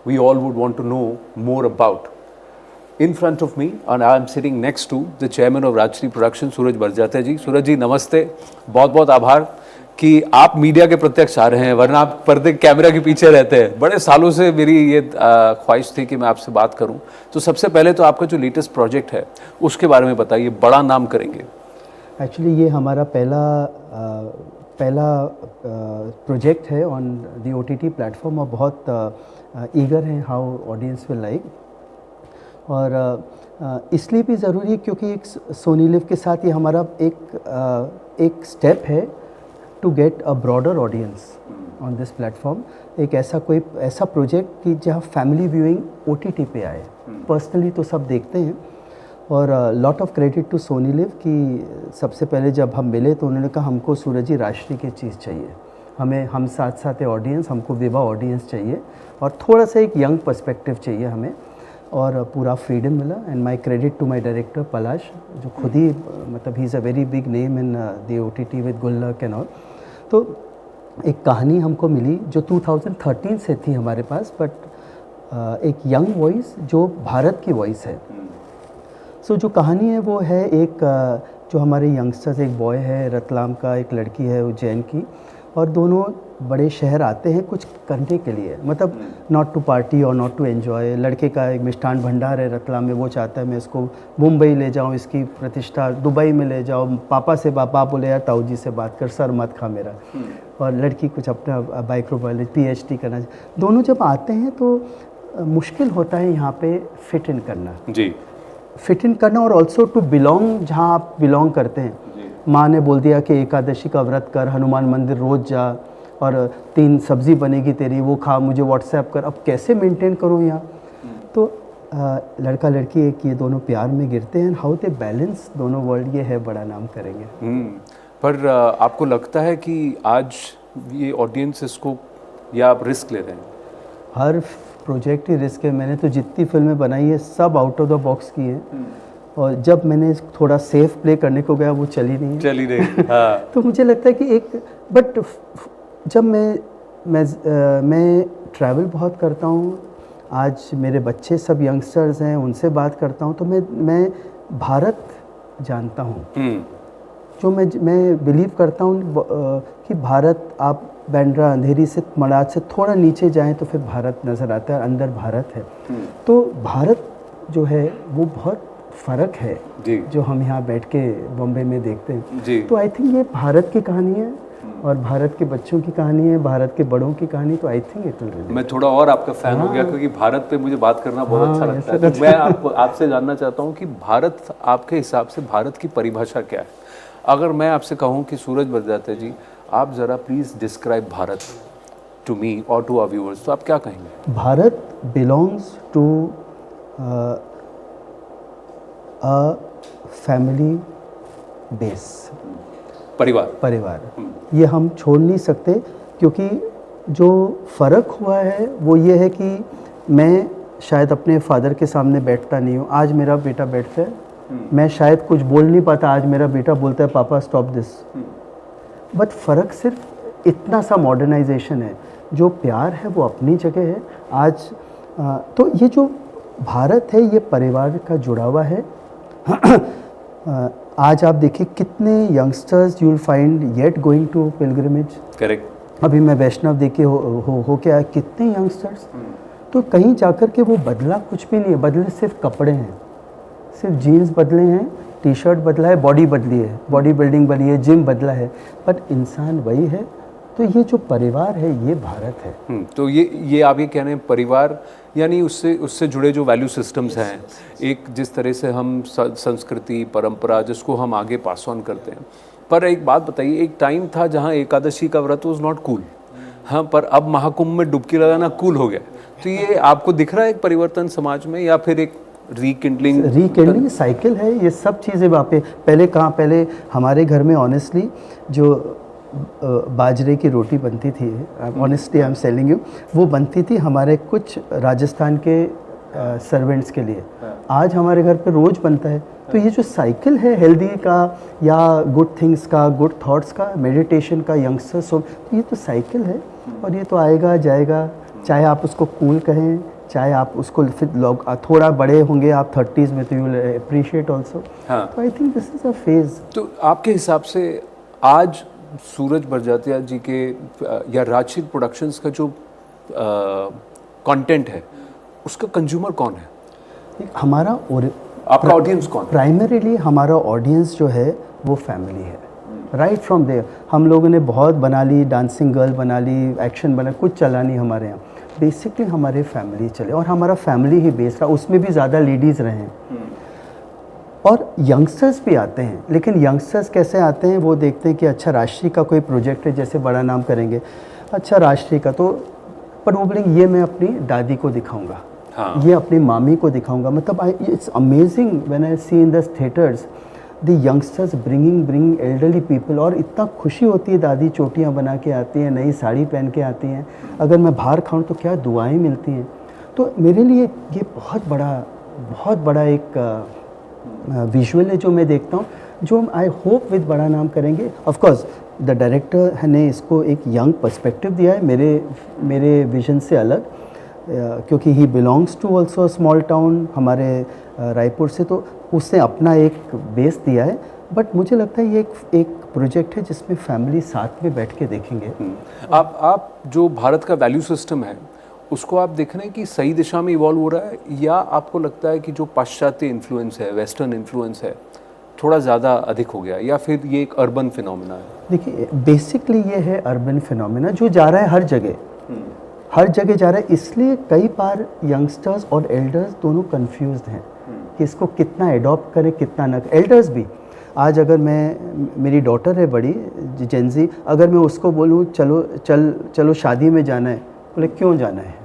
we all would want to know more about. In front of me, and I am sitting next to the chairman of Rajshri Production, Sooraj Barjatya ji. Sooraj ji, नमस्ते। बहुत आभार कि आप media के प्रत्यक्ष आ रहे हैं, वरना आप पर्दे कैमरा के पीछे रहते हैं। बड़े सालों से मेरी ये ख्वाहिश थी कि मैं आपसे बात करूं। तो सबसे पहले तो आपका जो लेटेस्ट प्रोजेक्ट है उसके बारे में बताइए, बड़ा नाम करेंगे। एक्चुअली ये हमारा पहला प्रोजेक्ट है ऑन द OTT प्लेटफॉर्म और बहुत ईगर हैं हाउ ऑडियंस विल लाइक। और इसलिए भी ज़रूरी है क्योंकि एक सोनी लिव के साथ ये हमारा एक स्टेप है to get a broader audience on this platform. एक ऐसा प्रोजेक्ट कि जहाँ फैमिली व्यूइंग OTT पे आए। पर्सनली तो सब देखते हैं, और lot of credit to Sony LIV कि सबसे पहले जब हम मिले तो उन्होंने कहा हमको सूरज जी राष्ट्रीय की चीज़ चाहिए, हम साथ ऑडियंस, हमको विवाह ऑडियंस चाहिए और थोड़ा सा एक यंग पर्सपेक्टिव चाहिए हमें, और पूरा फ्रीडम मिला। And my credit to my director Palash, जो खुद ही मतलब ही is a very big name in the OTT with Gullak and all. तो एक कहानी हमको मिली जो 2013 से थी हमारे पास, बट एक यंग वॉइस जो भारत की वॉइस है। सो जो कहानी है वो है एक जो हमारे यंगस्टर्स, एक बॉय है रतलाम का, एक लड़की है उज्जैन की, और दोनों बड़े शहर आते हैं कुछ करने के लिए, मतलब नॉट टू पार्टी और नॉट टू एंजॉय। लड़के का एक मिष्ठान भंडार है रतलाम में, वो चाहता है मैं इसको मुंबई ले जाऊं, इसकी प्रतिष्ठा दुबई में ले जाऊं। पापा से पापा बोले यार ताऊ जी से बात कर, सर मत खा मेरा। और लड़की कुछ अपना माइक्रोबायोलॉजी PhD करना। दोनों जब आते हैं तो मुश्किल होता है यहाँ पे फिट इन करना जी, फिट इन करना, और ऑल्सो टू बिलोंग जहाँ आप बिलोंग करते हैं। माँ ने बोल दिया कि एकादशी का व्रत कर, हनुमान मंदिर रोज़ जा, और 3 सब्ज़ी बनेगी तेरी वो खा, मुझे व्हाट्सएप कर। अब कैसे मेंटेन करूँ यहाँ? तो लड़का लड़की एक ये दोनों प्यार में गिरते हैं। हाउ दे बैलेंस दोनों वर्ल्ड, ये है बड़ा नाम करेंगे। पर आपको लगता है कि आज ये ऑडियंस इसको, या आप रिस्क ले रहे हैं? हर प्रोजेक्ट ही रिस्क है। मैंने तो जितनी फिल्में बनाई है सब आउट ऑफ द बॉक्स की है, और जब मैंने थोड़ा सेफ प्ले करने को गया वो चली नहीं। हाँ। तो मुझे लगता है कि एक बट जब मैं ट्रैवल बहुत करता हूँ, आज मेरे बच्चे सब यंगस्टर्स हैं, उनसे बात करता हूँ, तो मैं भारत जानता हूँ। जो मैं बिलीव करता हूँ कि भारत, आप बैंड्रा अंधेरी से मड़ाद से थोड़ा नीचे जाएं तो फिर भारत नज़र आता है, अंदर भारत है। तो भारत जो है वो बहुत फ़र्क है जो हम यहाँ बैठ के बॉम्बे में देखते हैं। तो आई थिंक ये भारत की कहानी है, और भारत के बच्चों की कहानी है, भारत के बड़ों की कहानी। तो आई थिंक इट विल। मैं थोड़ा और आपका फ़ैन हो गया क्योंकि भारत पे मुझे बात करना बहुत अच्छा लगता है। तो मैं आपसे जानना चाहता हूँ कि भारत, आपके हिसाब से भारत की परिभाषा क्या है? अगर मैं आपसे कहूँ कि सूरज बरजात्या जी, आप ज़रा please describe Bharat to me और टू आवर व्यूअर्स, तो आप क्या कहेंगे? Bharat belongs to a family base, परिवार। ये हम छोड़ नहीं सकते, क्योंकि जो फ़र्क हुआ है वो ये है कि मैं शायद अपने फादर के सामने बैठता नहीं हूँ, आज मेरा बेटा बैठता है, मैं शायद कुछ बोल नहीं पाता, आज मेरा बेटा बोलता है पापा स्टॉप दिस। बट फ़र्क सिर्फ इतना सा मॉडर्नाइजेशन है, जो प्यार है वो अपनी जगह है। आज तो ये जो भारत है ये परिवार का जुड़ा हुआ है। आज आप देखिए कितने youngsters you will find yet going to pilgrimage. Correct. अभी मैं वैष्णव देखे हो के आया, कितने यंगस्टर्स। तो कहीं जाकर के वो बदला कुछ भी नहीं है, बदले सिर्फ कपड़े हैं, सिर्फ जीन्स बदले हैं, टी शर्ट बदला है, बॉडी बदली है, बॉडी बिल्डिंग बदली है, जिम बदला है, बट इंसान वही है। तो ये जो परिवार है ये भारत है। तो ये आप ये कह रहे हैं परिवार यानी उससे जुड़े जो वैल्यू सिस्टम्स हैं, एक जिस तरह से हम संस्कृति परंपरा जिसको हम आगे पास ऑन करते हैं। पर एक बात बताइए, एक टाइम था जहाँ एकादशी का व्रत वाज नॉट कूल, हाँ, पर अब महाकुंभ में डुबकी लगाना कूल हो गया। तो ये आपको दिख रहा है एक परिवर्तन समाज में, या फिर एक रिकिंडलिंग साइकिल है? ये सब चीज़ें वहाँ पे पहले हमारे घर में ऑनेस्टली जो बाजरे की रोटी बनती थी, honestly I am selling you, वो बनती थी हमारे कुछ राजस्थान के सर्वेंट्स के लिए। आज हमारे घर पे रोज़ बनता है। तो ये जो साइकिल है हेल्दी का या गुड थिंग्स का, गुड थॉट्स का, मेडिटेशन का, यंगस्टर्स हो, तो ये तो साइकिल है और ये तो आएगा जाएगा। चाहे आप उसको कूल कहें, चाहे आप उसको फिर लोग थोड़ा बड़े होंगे आप 30s में, तो यू विल अप्रिशिएट ऑल्सो। तो I think this is a phase. तो आपके हिसाब से आज सूरज बरजातिया जी के या राजशील प्रोडक्शंस का जो कंटेंट है उसका कंज्यूमर कौन है? हमारा आपका ऑडियंस कौन? प्राइमरीली हमारा ऑडियंस जो है वो फैमिली है। राइट फ्रॉम देयर हम लोगों ने बहुत बना ली, डांसिंग गर्ल बना ली, एक्शन बना, कुछ चला नहीं हमारे यहाँ। बेसिकली हमारे फैमिली चले और हमारा फैमिली ही बेस रहा, उसमें भी ज़्यादा लेडीज़ रहे हैं और यंगस्टर्स भी आते हैं। लेकिन यंगस्टर्स कैसे आते हैं, वो देखते हैं कि अच्छा राष्ट्रीय का कोई प्रोजेक्ट है, जैसे बड़ा नाम करेंगे, अच्छा राष्ट्रीय का, तो पर वो बोलेंगे ये मैं अपनी दादी को दिखाऊंगा, हाँ। ये अपनी मामी को दिखाऊंगा। मतलब it's amazing when I see in the theatres the youngsters bringing elderly people, और इतना खुशी होती है। दादी चोटियाँ बना के आती हैं, नई साड़ी पहन के आती हैं, अगर मैं बाहर खाऊं तो क्या दुआएं मिलती हैं। तो मेरे लिए ये बहुत बड़ा एक विजुअल है जो मैं देखता हूँ, जो आई होप विद बड़ा नाम करेंगे। ऑफ कोर्स द डायरेक्टर ने इसको एक यंग पर्सपेक्टिव दिया है मेरे विजन से अलग, क्योंकि he belongs to also a small town, हमारे रायपुर से, तो उसने अपना एक बेस दिया है। बट मुझे लगता है ये एक प्रोजेक्ट है जिसमें फैमिली साथ में बैठ के देखेंगे। आप जो भारत का वैल्यू सिस्टम है उसको आप देख रहे हैं कि सही दिशा में इवॉल्व हो रहा है, या आपको लगता है कि जो पाश्चात्य इन्फ्लुएंस है, वेस्टर्न इन्फ्लुएंस है, थोड़ा ज़्यादा अधिक हो गया, या फिर ये एक अर्बन फिनोमेना है? देखिए बेसिकली ये है अर्बन फिनोमेना जो जा रहा है हर जगह जा रहा है। इसलिए कई बार यंगस्टर्स और एल्डर्स दोनों कंफ्यूज्ड हैं कि इसको कितना एडॉप्ट करें कितना ना। एल्डर्स भी, आज अगर मेरी डॉटर है बड़ी जेंजी, अगर मैं उसको बोलूँ चलो शादी में जाना है, बोले क्यों जाना है।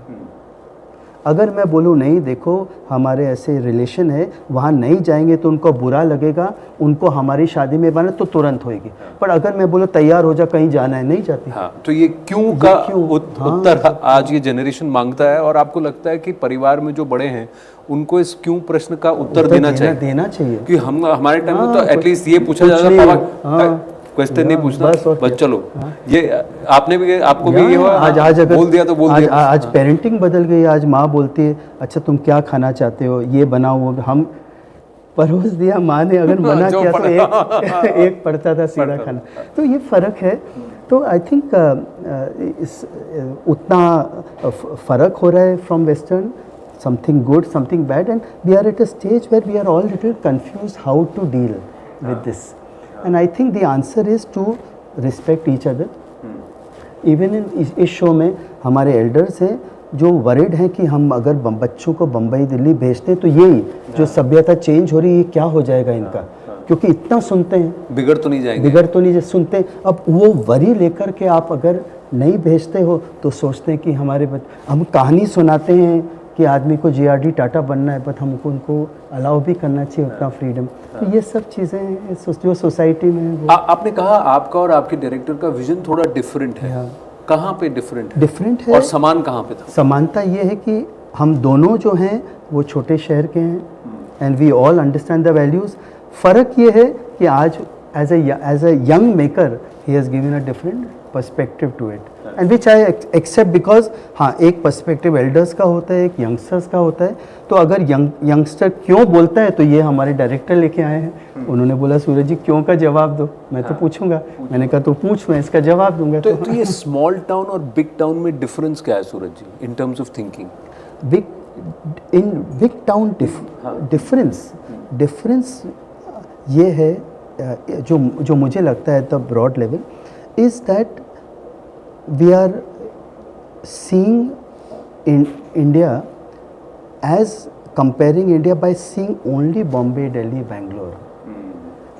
अगर मैं बोलूँ नहीं देखो हमारे ऐसे रिलेशन है, वहाँ नहीं जाएंगे तो उनको बुरा लगेगा, उनको हमारी शादी में बना, तो तुरंत होएगी। पर अगर मैं बोलूँ तैयार हो जा कहीं जाना है, नहीं जाती। हाँ, तो ये क्यों का उत्तर आज ये जनरेशन मांगता है, और आपको लगता है कि परिवार में जो बड़े हैं उनको इस क्यों प्रश्न का उत्तर देना चाहिए कि हम हमारे टाइम में तो एटलीस्ट ये पूछा जाता था, क्वेश्चन नहीं पूछना, बस चलो। ये आपको भी ये हुआ, आज अगर बोल दिया तो बोल दिया। आज पेरेंटिंग बदल गई। आज माँ बोलती है अच्छा तुम क्या खाना चाहते हो, ये बनाओ, वो हम परोस दिया, माँ ने अगर मना किया तो एक पड़ता था सीधा खाना। तो ये फ़र्क है। तो आई थिंक उतना फ़र्क हो रहा है from western, something good something bad, and we are at a stage where we are all little confuse how to deal with this. And I think the answer is to respect each other. Even इस show में हमारे elders हैं जो worried हैं कि हम अगर बच्चों को बम्बई दिल्ली भेजते हैं तो यही जो सभ्यता चेंज हो रही है क्या हो जाएगा इनका, क्योंकि इतना सुनते हैं, बिगड़ तो नहीं सुनते हैं। अब वो वरी लेकर के आप अगर नहीं भेजते हो तो सोचते हैं कि हम कहानी सुनाते हैं कि आदमी को JRD टाटा बनना है, बट हमको उनको अलाउ भी करना चाहिए उतना फ्रीडम। तो ये सब चीज़ें जो सोसाइटी में है। आपने कहा आपका और आपके डायरेक्टर का विजन थोड़ा डिफरेंट है, कहाँ पे डिफरेंट है और समान कहाँ पे था? समानता ये है कि हम दोनों जो हैं वो छोटे शहर के हैं and we all understand the values. फ़र्क ये है कि आज as a young maker he has given a different perspective to it and which I accept because हाँ, एक पर्सपेक्टिव एल्डर्स का होता है, एक यंगस्टर्स का होता है. तो अगर यंगस्टर क्यों बोलता है तो ये हमारे डायरेक्टर लेके आए हैं. उन्होंने बोला सूरज जी क्यों का जवाब दो. मैं तो पूछूंगा. मैंने कहा तो पूछ, मैं इसका जवाब दूंगा. तो ये स्मॉल टाउन और बिग टाउन में डिफरेंस क्या है Suraj ji in terms of thinking? Big town difference ये है जो मुझे लगता है the broad level is that we are seeing in India as comparing India by seeing only Bombay, Delhi, Bangalore,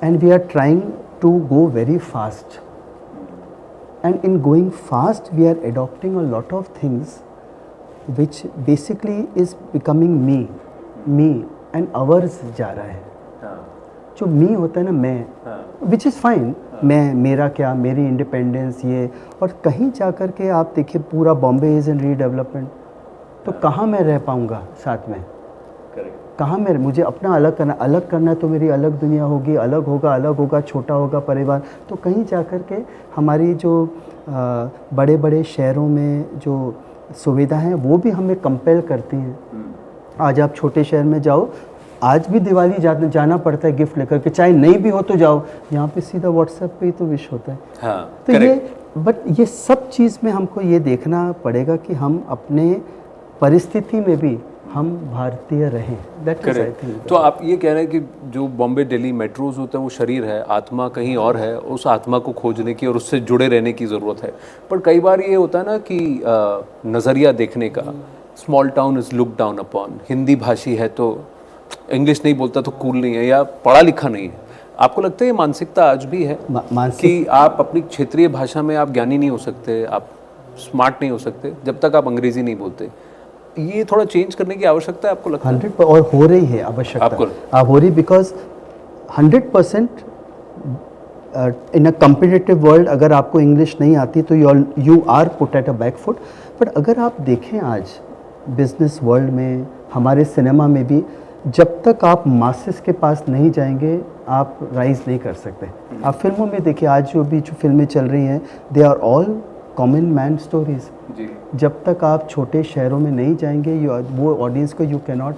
and we are trying to go very fast, and in going fast we are adopting a lot of things which basically is becoming me and ours जा रहा है. जो me होता है ना, मैं, which is fine, मैं, मेरा क्या, मेरी इंडिपेंडेंस ये, और कहीं जाकर के आप देखिए पूरा बॉम्बे इज इन रीडेवलपमेंट. तो कहाँ मैं रह पाऊँगा साथ में? कहाँ मैं, मुझे अपना अलग करना तो मेरी अलग दुनिया होगी, अलग होगा, छोटा होगा परिवार. तो कहीं जाकर के हमारी जो बड़े बड़े शहरों में जो सुविधा हैं वो भी हमें कंपेल करती हैं. आज आप छोटे शहर में जाओ, आज भी दिवाली जाना पड़ता है गिफ्ट लेकर के, चाहे नहीं भी हो तो जाओ. यहाँ पे सीधा व्हाट्सएप पे ही तो विश होता है. हाँ, तो ये सब चीज़ में हमको ये देखना पड़ेगा कि हम अपने परिस्थिति में भी हम भारतीय रहें. That is I think. तो आप ये कह रहे हैं कि जो बॉम्बे दिल्ली मेट्रोज होते हैं वो शरीर है, आत्मा कहीं और है, उस आत्मा को खोजने की और उससे जुड़े रहने की ज़रूरत है. पर कई बार ये होता है ना कि नज़रिया देखने का, small town is look down upon, Hindi भाषी है तो इंग्लिश नहीं बोलता तो कूल नहीं है, या पढ़ा लिखा नहीं है. आपको लगता है ये मानसिकता आज भी है कि आप अपनी क्षेत्रीय भाषा में आप ज्ञानी नहीं हो सकते, आप स्मार्ट नहीं हो सकते जब तक आप अंग्रेज़ी नहीं बोलते? ये थोड़ा चेंज करने की आवश्यकता है आपको लगता है? 100 और हो रही है आवश्यकता आपको हो रही, because 100% in a competitive world अगर आपको इंग्लिश नहीं आती तो you are put at a back foot. But अगर आप देखें आज बिजनेस वर्ल्ड में, हमारे सिनेमा में भी, जब तक आप मासेस के पास नहीं जाएंगे आप राइज नहीं कर सकते. आप फिल्मों में देखिए, आज जो फिल्में चल रही हैं they are all common man stories. जब तक आप छोटे शहरों में नहीं जाएंगे वो ऑडियंस को you can not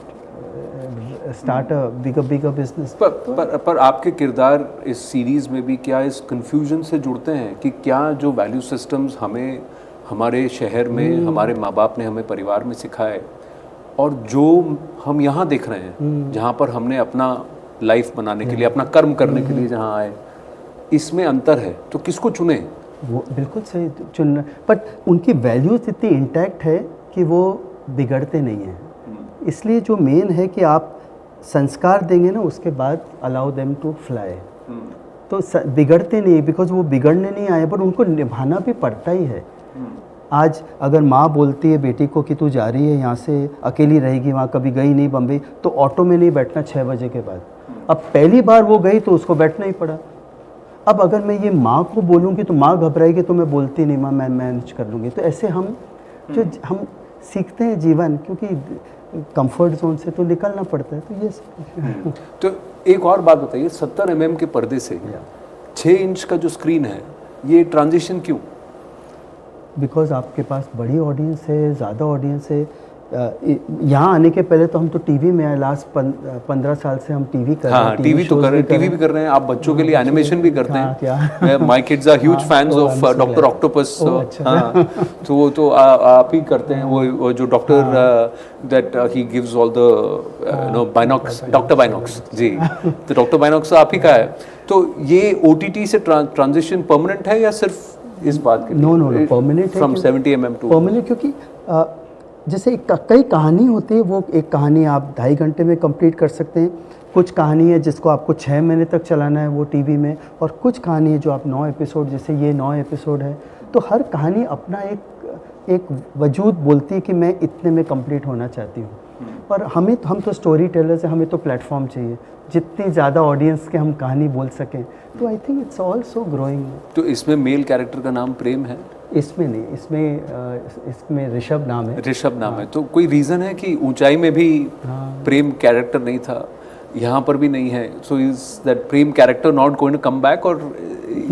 start a bigger business. पर आपके किरदार इस सीरीज़ में भी क्या इस कन्फ्यूजन से जुड़ते हैं कि क्या जो वैल्यू सिस्टम्स हमें हमारे शहर में हमारे माँ बाप ने हमें परिवार में सिखाए और जो हम यहाँ देख रहे हैं जहाँ पर हमने अपना लाइफ बनाने के लिए, अपना कर्म करने के लिए जहाँ आए, इसमें अंतर है. तो किसको चुने? वो बिल्कुल सही चुनना, बट उनकी वैल्यूज इतनी इंटैक्ट है कि वो बिगड़ते नहीं हैं. इसलिए जो मेन है कि आप संस्कार देंगे ना, उसके बाद अलाउ देम टू फ्लाई. तो बिगड़ते नहीं, बिकॉज वो बिगड़ने नहीं आए, पर उनको निभाना भी पड़ता ही है. आज अगर माँ बोलती है बेटी को कि तू जा रही है यहाँ से, अकेली रहेगी, वहाँ कभी गई नहीं बम्बई, तो ऑटो में नहीं बैठना 6 बजे के बाद. अब पहली बार वो गई तो उसको बैठना ही पड़ा. अब अगर मैं ये माँ को बोलूँगी तो माँ घबराएगी, तो मैं बोलती नहीं, माँ मैं मैनेज कर लूँगी. तो ऐसे हम सीखते हैं जीवन, क्योंकि कंफर्ट जोन से तो निकलना पड़ता है. तो ये तो एक और बात बताइए, 70 mm के पर्दे से 6 इंच का जो स्क्रीन है, ये ट्रांजिशन क्यों? बिकॉज आपके पास बड़ी ऑडियंस है, ज़्यादा ऑडियंस है. यहाँ आने के पहले तो हम तो टीवी में आए, लास्ट 15 साल से हम टीवी कर रहे हैं. टीवी तो कर रहे हैं, टीवी भी कर रहे हैं, आप बच्चों के लिए एनिमेशन भी करते हैं. My kids are huge fans of doctor octopus. तो वो तो आप ही करते हैं, वो जो doctor that he gives all the binox, doctor binox ji. तो डॉक्टर बाइनॉक्स आप ही का है. तो ये OTT से ट्रांजिशन परमानेंट है या सिर्फ इस बात के लिए? नो परमानेंट है, फ्रॉम 70 mm टू परमानेंट. क्योंकि जैसे कई कहानी होती है, वो एक कहानी आप 2.5 घंटे में कंप्लीट कर सकते हैं. कुछ कहानी है जिसको आपको 6 महीने तक चलाना है वो टीवी में, और कुछ कहानी है जो आप 9 एपिसोड, जैसे ये 9 एपिसोड है, तो हर कहानी अपना एक वजूद बोलती है कि मैं इतने में कंप्लीट होना चाहती हूँ. और हम तो स्टोरी टेलर्स हैं, हमें तो प्लेटफॉर्म चाहिए जितनी ज़्यादा ऑडियंस के हम कहानी बोल सकें. तो I think it's also growing. तो इसमें मेल कैरेक्टर का नाम प्रेम है? इसमें नहीं, इसमें ऋषभ नाम है. ऋषभ नाम है. तो कोई रीज़न है कि ऊंचाई में भी प्रेम कैरेक्टर नहीं था, यहाँ पर भी नहीं है? So is that Prem character not going to come back और?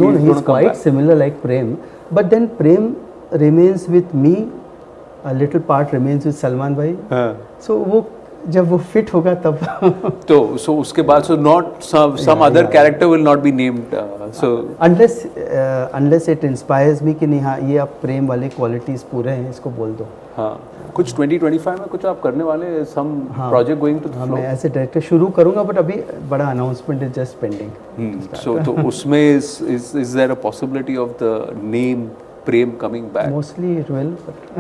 No, he is quite similar like Prem, but then Prem remains with me, a little part remains with Salman bhai. So वो जब वो fit होगा तब so उसके बाद so not some other character will not be named, so unless it inspires me कि नहीं हाँ ये अब प्रेम वाले qualities पूरे हैं, इसको बोल दो. हाँ, कुछ 2025 में कुछ आप करने वाले, some project going to the flow? मैं ऐसे डायरेक्टर शुरू करूँगा, बट अभी बड़ा announcement is just pending. So तो उसमें is there a possibility of the name Prem coming back? Mostly it will.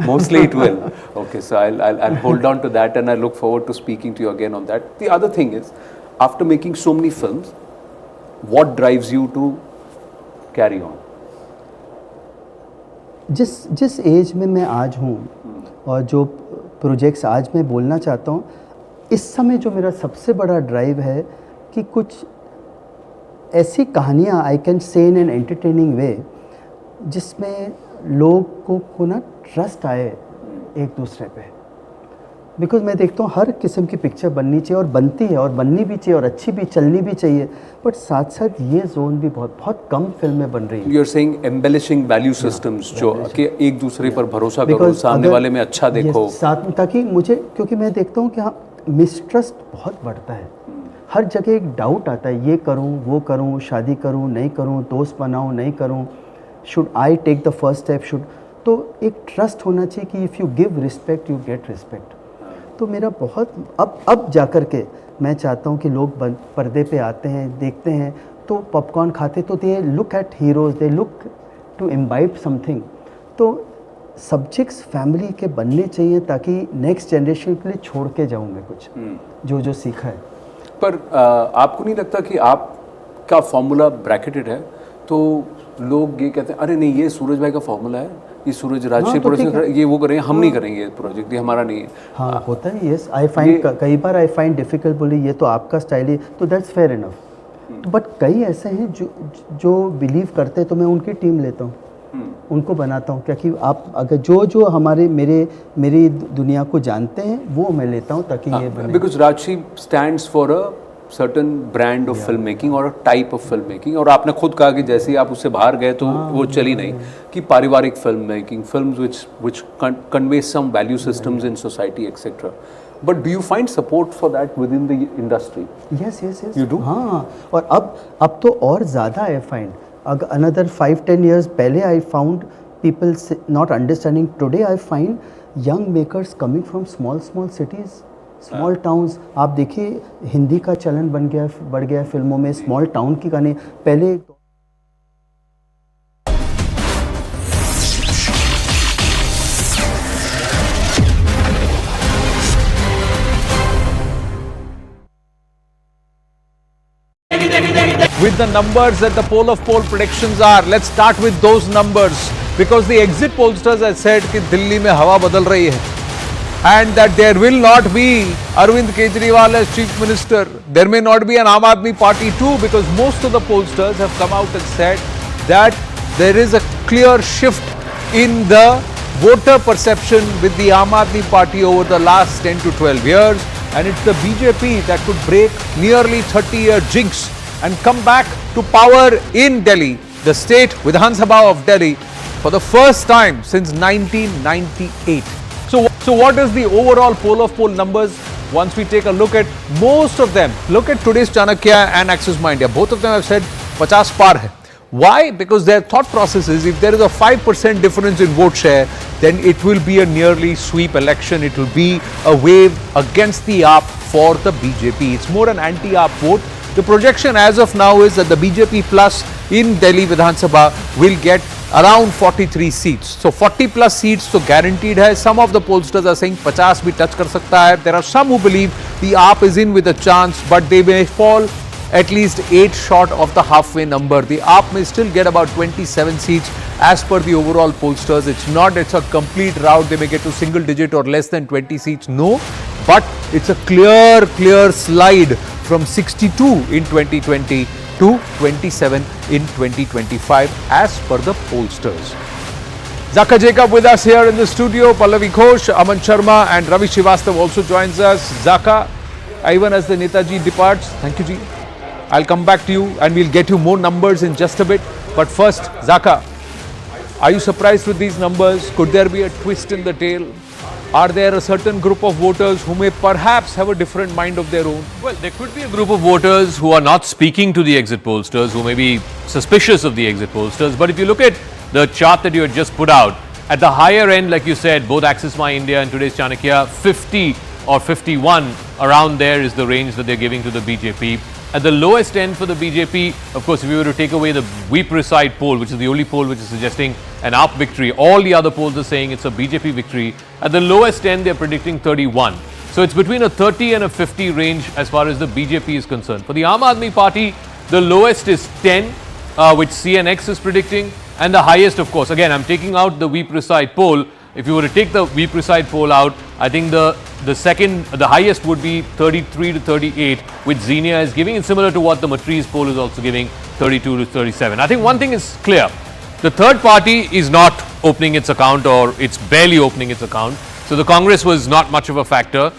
Mostly it will. Okay, so I'll hold on to that, and I look forward to speaking to you again on that. The other thing is, after making so many films, what drives you to carry on? जिस as में मैं आज हूँ और जो projects आज मैं बोलना चाहता हूँ, इस समय जो मेरा सबसे बड़ा ड्राइव है कि कुछ ऐसी कहानियाँ I can say in an entertaining वे जिसमें लोगों को ना ट्रस्ट आए एक दूसरे पे. बिकॉज मैं देखता हूँ हर किस्म की पिक्चर बननी चाहिए और बनती है और बननी भी चाहिए और अच्छी भी चलनी भी चाहिए, बट साथ साथ ये जोन भी बहुत कम फिल्में बन रही हैं. You are saying embellishing value systems, जो कि एक दूसरे पर भरोसा करो, सामने वाले में अच्छा देखो साथ में, ताकि मुझे, क्योंकि मैं देखता हूँ कि हाँ मिसट्रस्ट बहुत बढ़ता है. हर जगह एक डाउट आता है, ये करूँ वो करूँ, शादी करूँ नहीं करूँ, दोस्त बनाऊँ नहीं करूँ, should I take the first step, should. तो एक ट्रस्ट होना चाहिए कि if you give respect you get respect. तो मेरा बहुत अब जा कर के मैं चाहता हूँ कि लोग पर्दे पे आते हैं, देखते हैं तो पॉपकॉर्न खाते, तो they look at heroes, they look to imbibe something. तो सब्जेक्ट्स फैमिली के बनने चाहिए ताकि नेक्स्ट जनरेशन के लिए छोड़ के जाऊँ मैं कुछ जो सीखा है. पर आपको नहीं लगता कि आपका फॉर्मूला ब्रैकेटेड है, तो लोग ये कहते हैं अरे नहीं ये सूरज भाई का फॉर्मूला है, ये सूरज राजश्री प्रोडक्शन ये वो करेंगे, हम नहीं करेंगे ये प्रोजेक्ट, ये हमारा नहीं है. हाँ होता है. यस, आई फाइंड कई बार आई फाइंड डिफिकल्ट, बोली ये तो आपका स्टाइल है, तो दैट्स फेयर इनफ. बट कई ऐसे हैं जो बिलीव करते हैं, तो मैं उनकी टीम लेता हूँ, उनको बनाता हूँ, क्योंकि आप अगर जो हमारे मेरी दुनिया को जानते हैं वो मैं लेता हूँ ताकि ये बने. Because Rajshri stands for a certain brand of film making और टाइप ऑफ फिल्म मेकिंग, और आपने खुद कहा कि जैसे ही आप उससे बाहर गए तो वो चली नहीं, कि पारिवारिक film making, films which convey some value systems in society etc. But do you find support for that within the industry? Yes. You do? हाँ, और अब तो और ज़्यादा आई फाइंड. अगर another 5-10 years पहले I found people not understanding. Today I find young makers coming from small cities, small towns. आप देखिए हिंदी का चलन बढ़ गया फिल्मों में, स्मॉल टाउन की गाने. पहले With the numbers that the poll of poll predictions are, let's start with those numbers, because the exit pollsters have said कि दिल्ली में हवा बदल रही है, and that there will not be Arvind Kejriwal as Chief Minister. There may not be an Aam Aadmi Party too, because most of the pollsters have come out and said that there is a clear shift in the voter perception with the Aam Aadmi Party over the last 10 to 12 years, and it's the BJP that could break nearly 30-year jinx and come back to power in Delhi, the state Vidhan Sabha of Delhi, for the first time since 1998. So what is the overall poll of poll numbers? Once we take a look at most of them, look at today's Chanakya and Axis India, both of them have said 50 par hai. Why? Because their thought process is, if there is a 5% difference in vote share, then it will be a nearly sweep election. It will be a wave against the AAP for the BJP. It's more an anti-AAP vote. The projection as of now is that the BJP plus in Delhi Vidhan Sabha will get around 43 seats. So 40 plus seats so guaranteed hai. Some of the pollsters are saying 50 bhi touch kar sakta hai. There are some who believe the AAP is in with a chance, but they may fall at least 8 short of the halfway number. The AAP may still get about 27 seats as per the overall pollsters. It's a complete rout. They may get to single digit or less than 20 seats. No, but it's a clear slide from 62 in 2020 to 27 in 2025 as per the pollsters. Zaka Jacob with us here in the studio, Pallavi Ghosh, Aman Sharma and Ravi Srivastav also joins us. Zaka, even as the Netaji departs, thank you Ji. I'll come back to you and we'll get you more numbers in just a bit. But first, Zaka, are you surprised with these numbers? Could there be a twist in the tail? Are there a certain group of voters who may perhaps have a different mind of their own? Well, there could be a group of voters who are not speaking to the exit pollsters, who may be suspicious of the exit pollsters. But if you look at the chart that you had just put out, at the higher end, like you said, both Axis My India and today's Chanakya, 50 or 51, around there is the range that they're giving to the BJP. At the lowest end for the BJP, of course, if we were to take away the We Preside poll, which is the only poll which is suggesting an AAP victory, all the other polls are saying it's a BJP victory. At the lowest end, they're predicting 31. So it's between a 30 and a 50 range as far as the BJP is concerned. For the Aam Aadmi Party, the lowest is 10, which CNX is predicting, and the highest, of course, again, I'm taking out the We Preside poll. If you were to take the We Preside poll out, I think the highest would be 33 to 38, which Xenia is giving. It's similar to what the Matriz poll is also giving, 32 to 37. I think one thing is clear. The third party is not opening its account, or it's barely opening its account. So the Congress was not much of a factor.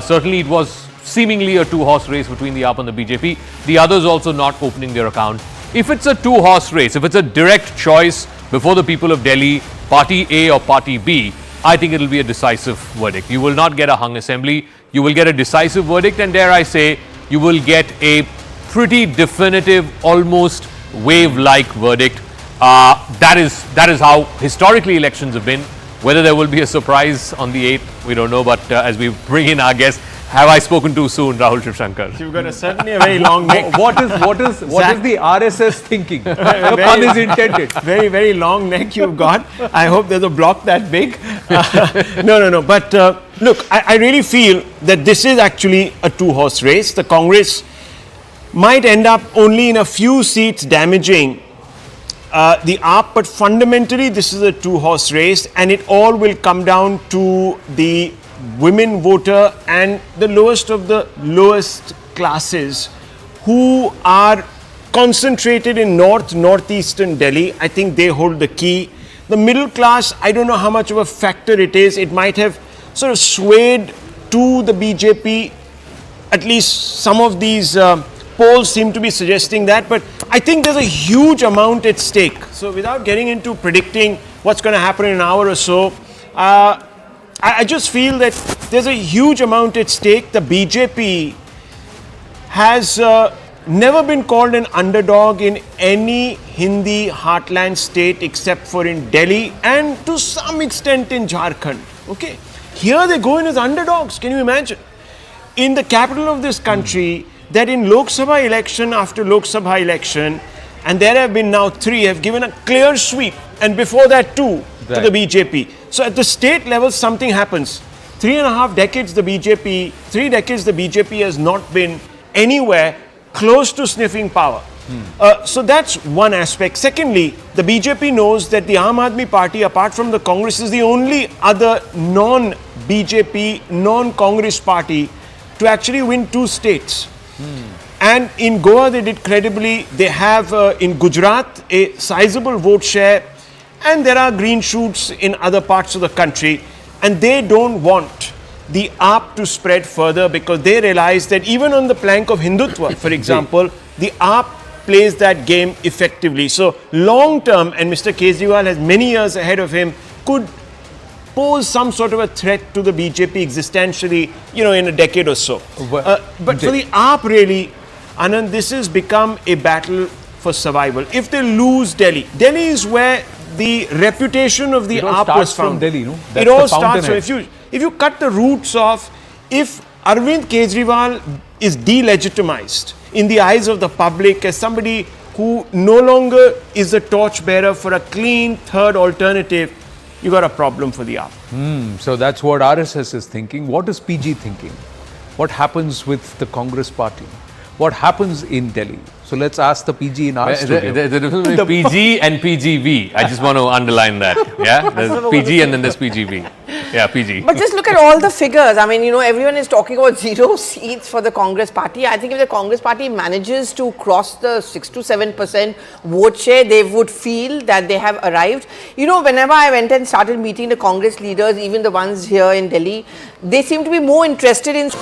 Certainly it was seemingly a two-horse race between the AAP and the BJP. The others also not opening their account. If it's a two-horse race, if it's a direct choice before the people of Delhi, Party A or Party B, I think it will be a decisive verdict. You will not get a hung assembly. You will get a decisive verdict, and dare I say, you will get a pretty definitive, almost wave-like verdict. That is how historically elections have been. Whether there will be a surprise on the 8th, we don't know. But as we bring in our guest, have I spoken too soon, Rahul Shivshankar? You've got certainly a very long neck. What is the RSS thinking? The pun is intended. Very, very long neck you've got. I hope there's a block that big. No. But look, I really feel that this is actually a two-horse race. The Congress might end up only in a few seats damaging the AAP, but fundamentally this is a two-horse race, and it all will come down to the women voter and the lowest of the lowest classes who are concentrated in northeastern Delhi. I think they hold the key. The middle class, I don't know how much of a factor it is. It might have sort of swayed to the BJP. At least some of these polls seem to be suggesting that, but I think there's a huge amount at stake. So without getting into predicting what's going to happen in an hour or so, I just feel that there's a huge amount at stake. The BJP has never been called an underdog in any Hindi heartland state except for in Delhi and to some extent in Jharkhand. Okay, here they go in as underdogs. Can you imagine? In the capital of this country, that in Lok Sabha election after Lok Sabha election, and there have been now 3, have given a clear sweep, and before that 2 to the BJP. So at the state level, something happens. 3.5 decades the BJP has not been anywhere close to sniffing power. So that's one aspect. Secondly, the BJP knows that the Aam Aadmi Party, apart from the Congress, is the only other non-BJP, non-Congress party to actually win 2 states. And in Goa, they did credibly. They have in Gujarat a sizable vote share, and there are green shoots in other parts of the country, and they don't want the AAP to spread further because they realize that even on the plank of Hindutva, for example, the AAP plays that game effectively. So long term, and Mr. Kejriwal has many years ahead of him, could pose some sort of a threat to the BJP existentially, in a decade or so. But for the AAP really, Anand, this has become a battle for survival. If they lose Delhi is where the reputation of the AAP was found. From Delhi, no? It all starts from, if you cut the roots off, if Arvind Kejriwal is delegitimized in the eyes of the public as somebody who no longer is a torchbearer for a clean third alternative, you got a problem for the AAP. So that's what RSS is thinking. What is PG thinking? What happens with the Congress party? What happens in Delhi? So let's ask the PG in our studio. The difference between PG and PGV. I just want to underline that. Yeah, there's PG and then there's PGV. Yeah, PG. But just look at all the figures. I mean, everyone is talking about 0 seats for the Congress party. I think if the Congress party manages to cross the 6 to 7% vote share, they would feel that they have arrived. Whenever I went and started meeting the Congress leaders, even the ones here in Delhi, they seem to be more interested in...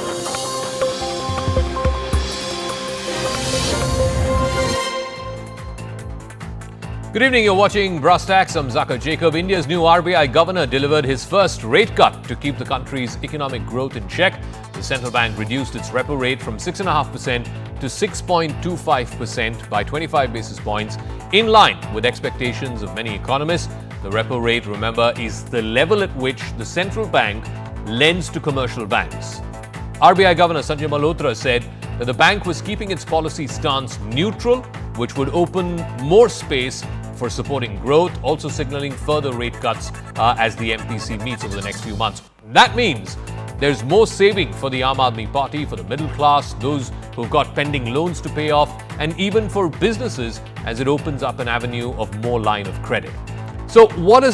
Good evening, you're watching Brass Tacks. I'm Zakir Jacob. India's new RBI governor delivered his first rate cut to keep the country's economic growth in check. The central bank reduced its repo rate from 6.5% to 6.25% by 25 basis points, in line with expectations of many economists. The repo rate, remember, is the level at which the central bank lends to commercial banks. RBI Governor Sanjay Malhotra said that the bank was keeping its policy stance neutral, which would open more space for supporting growth, also signaling further rate cuts as the MPC meets over the next few months. That means there's more saving for the Aam Aadmi Party, for the middle class, those who've got pending loans to pay off, and even for businesses as it opens up an avenue of more line of credit. So what is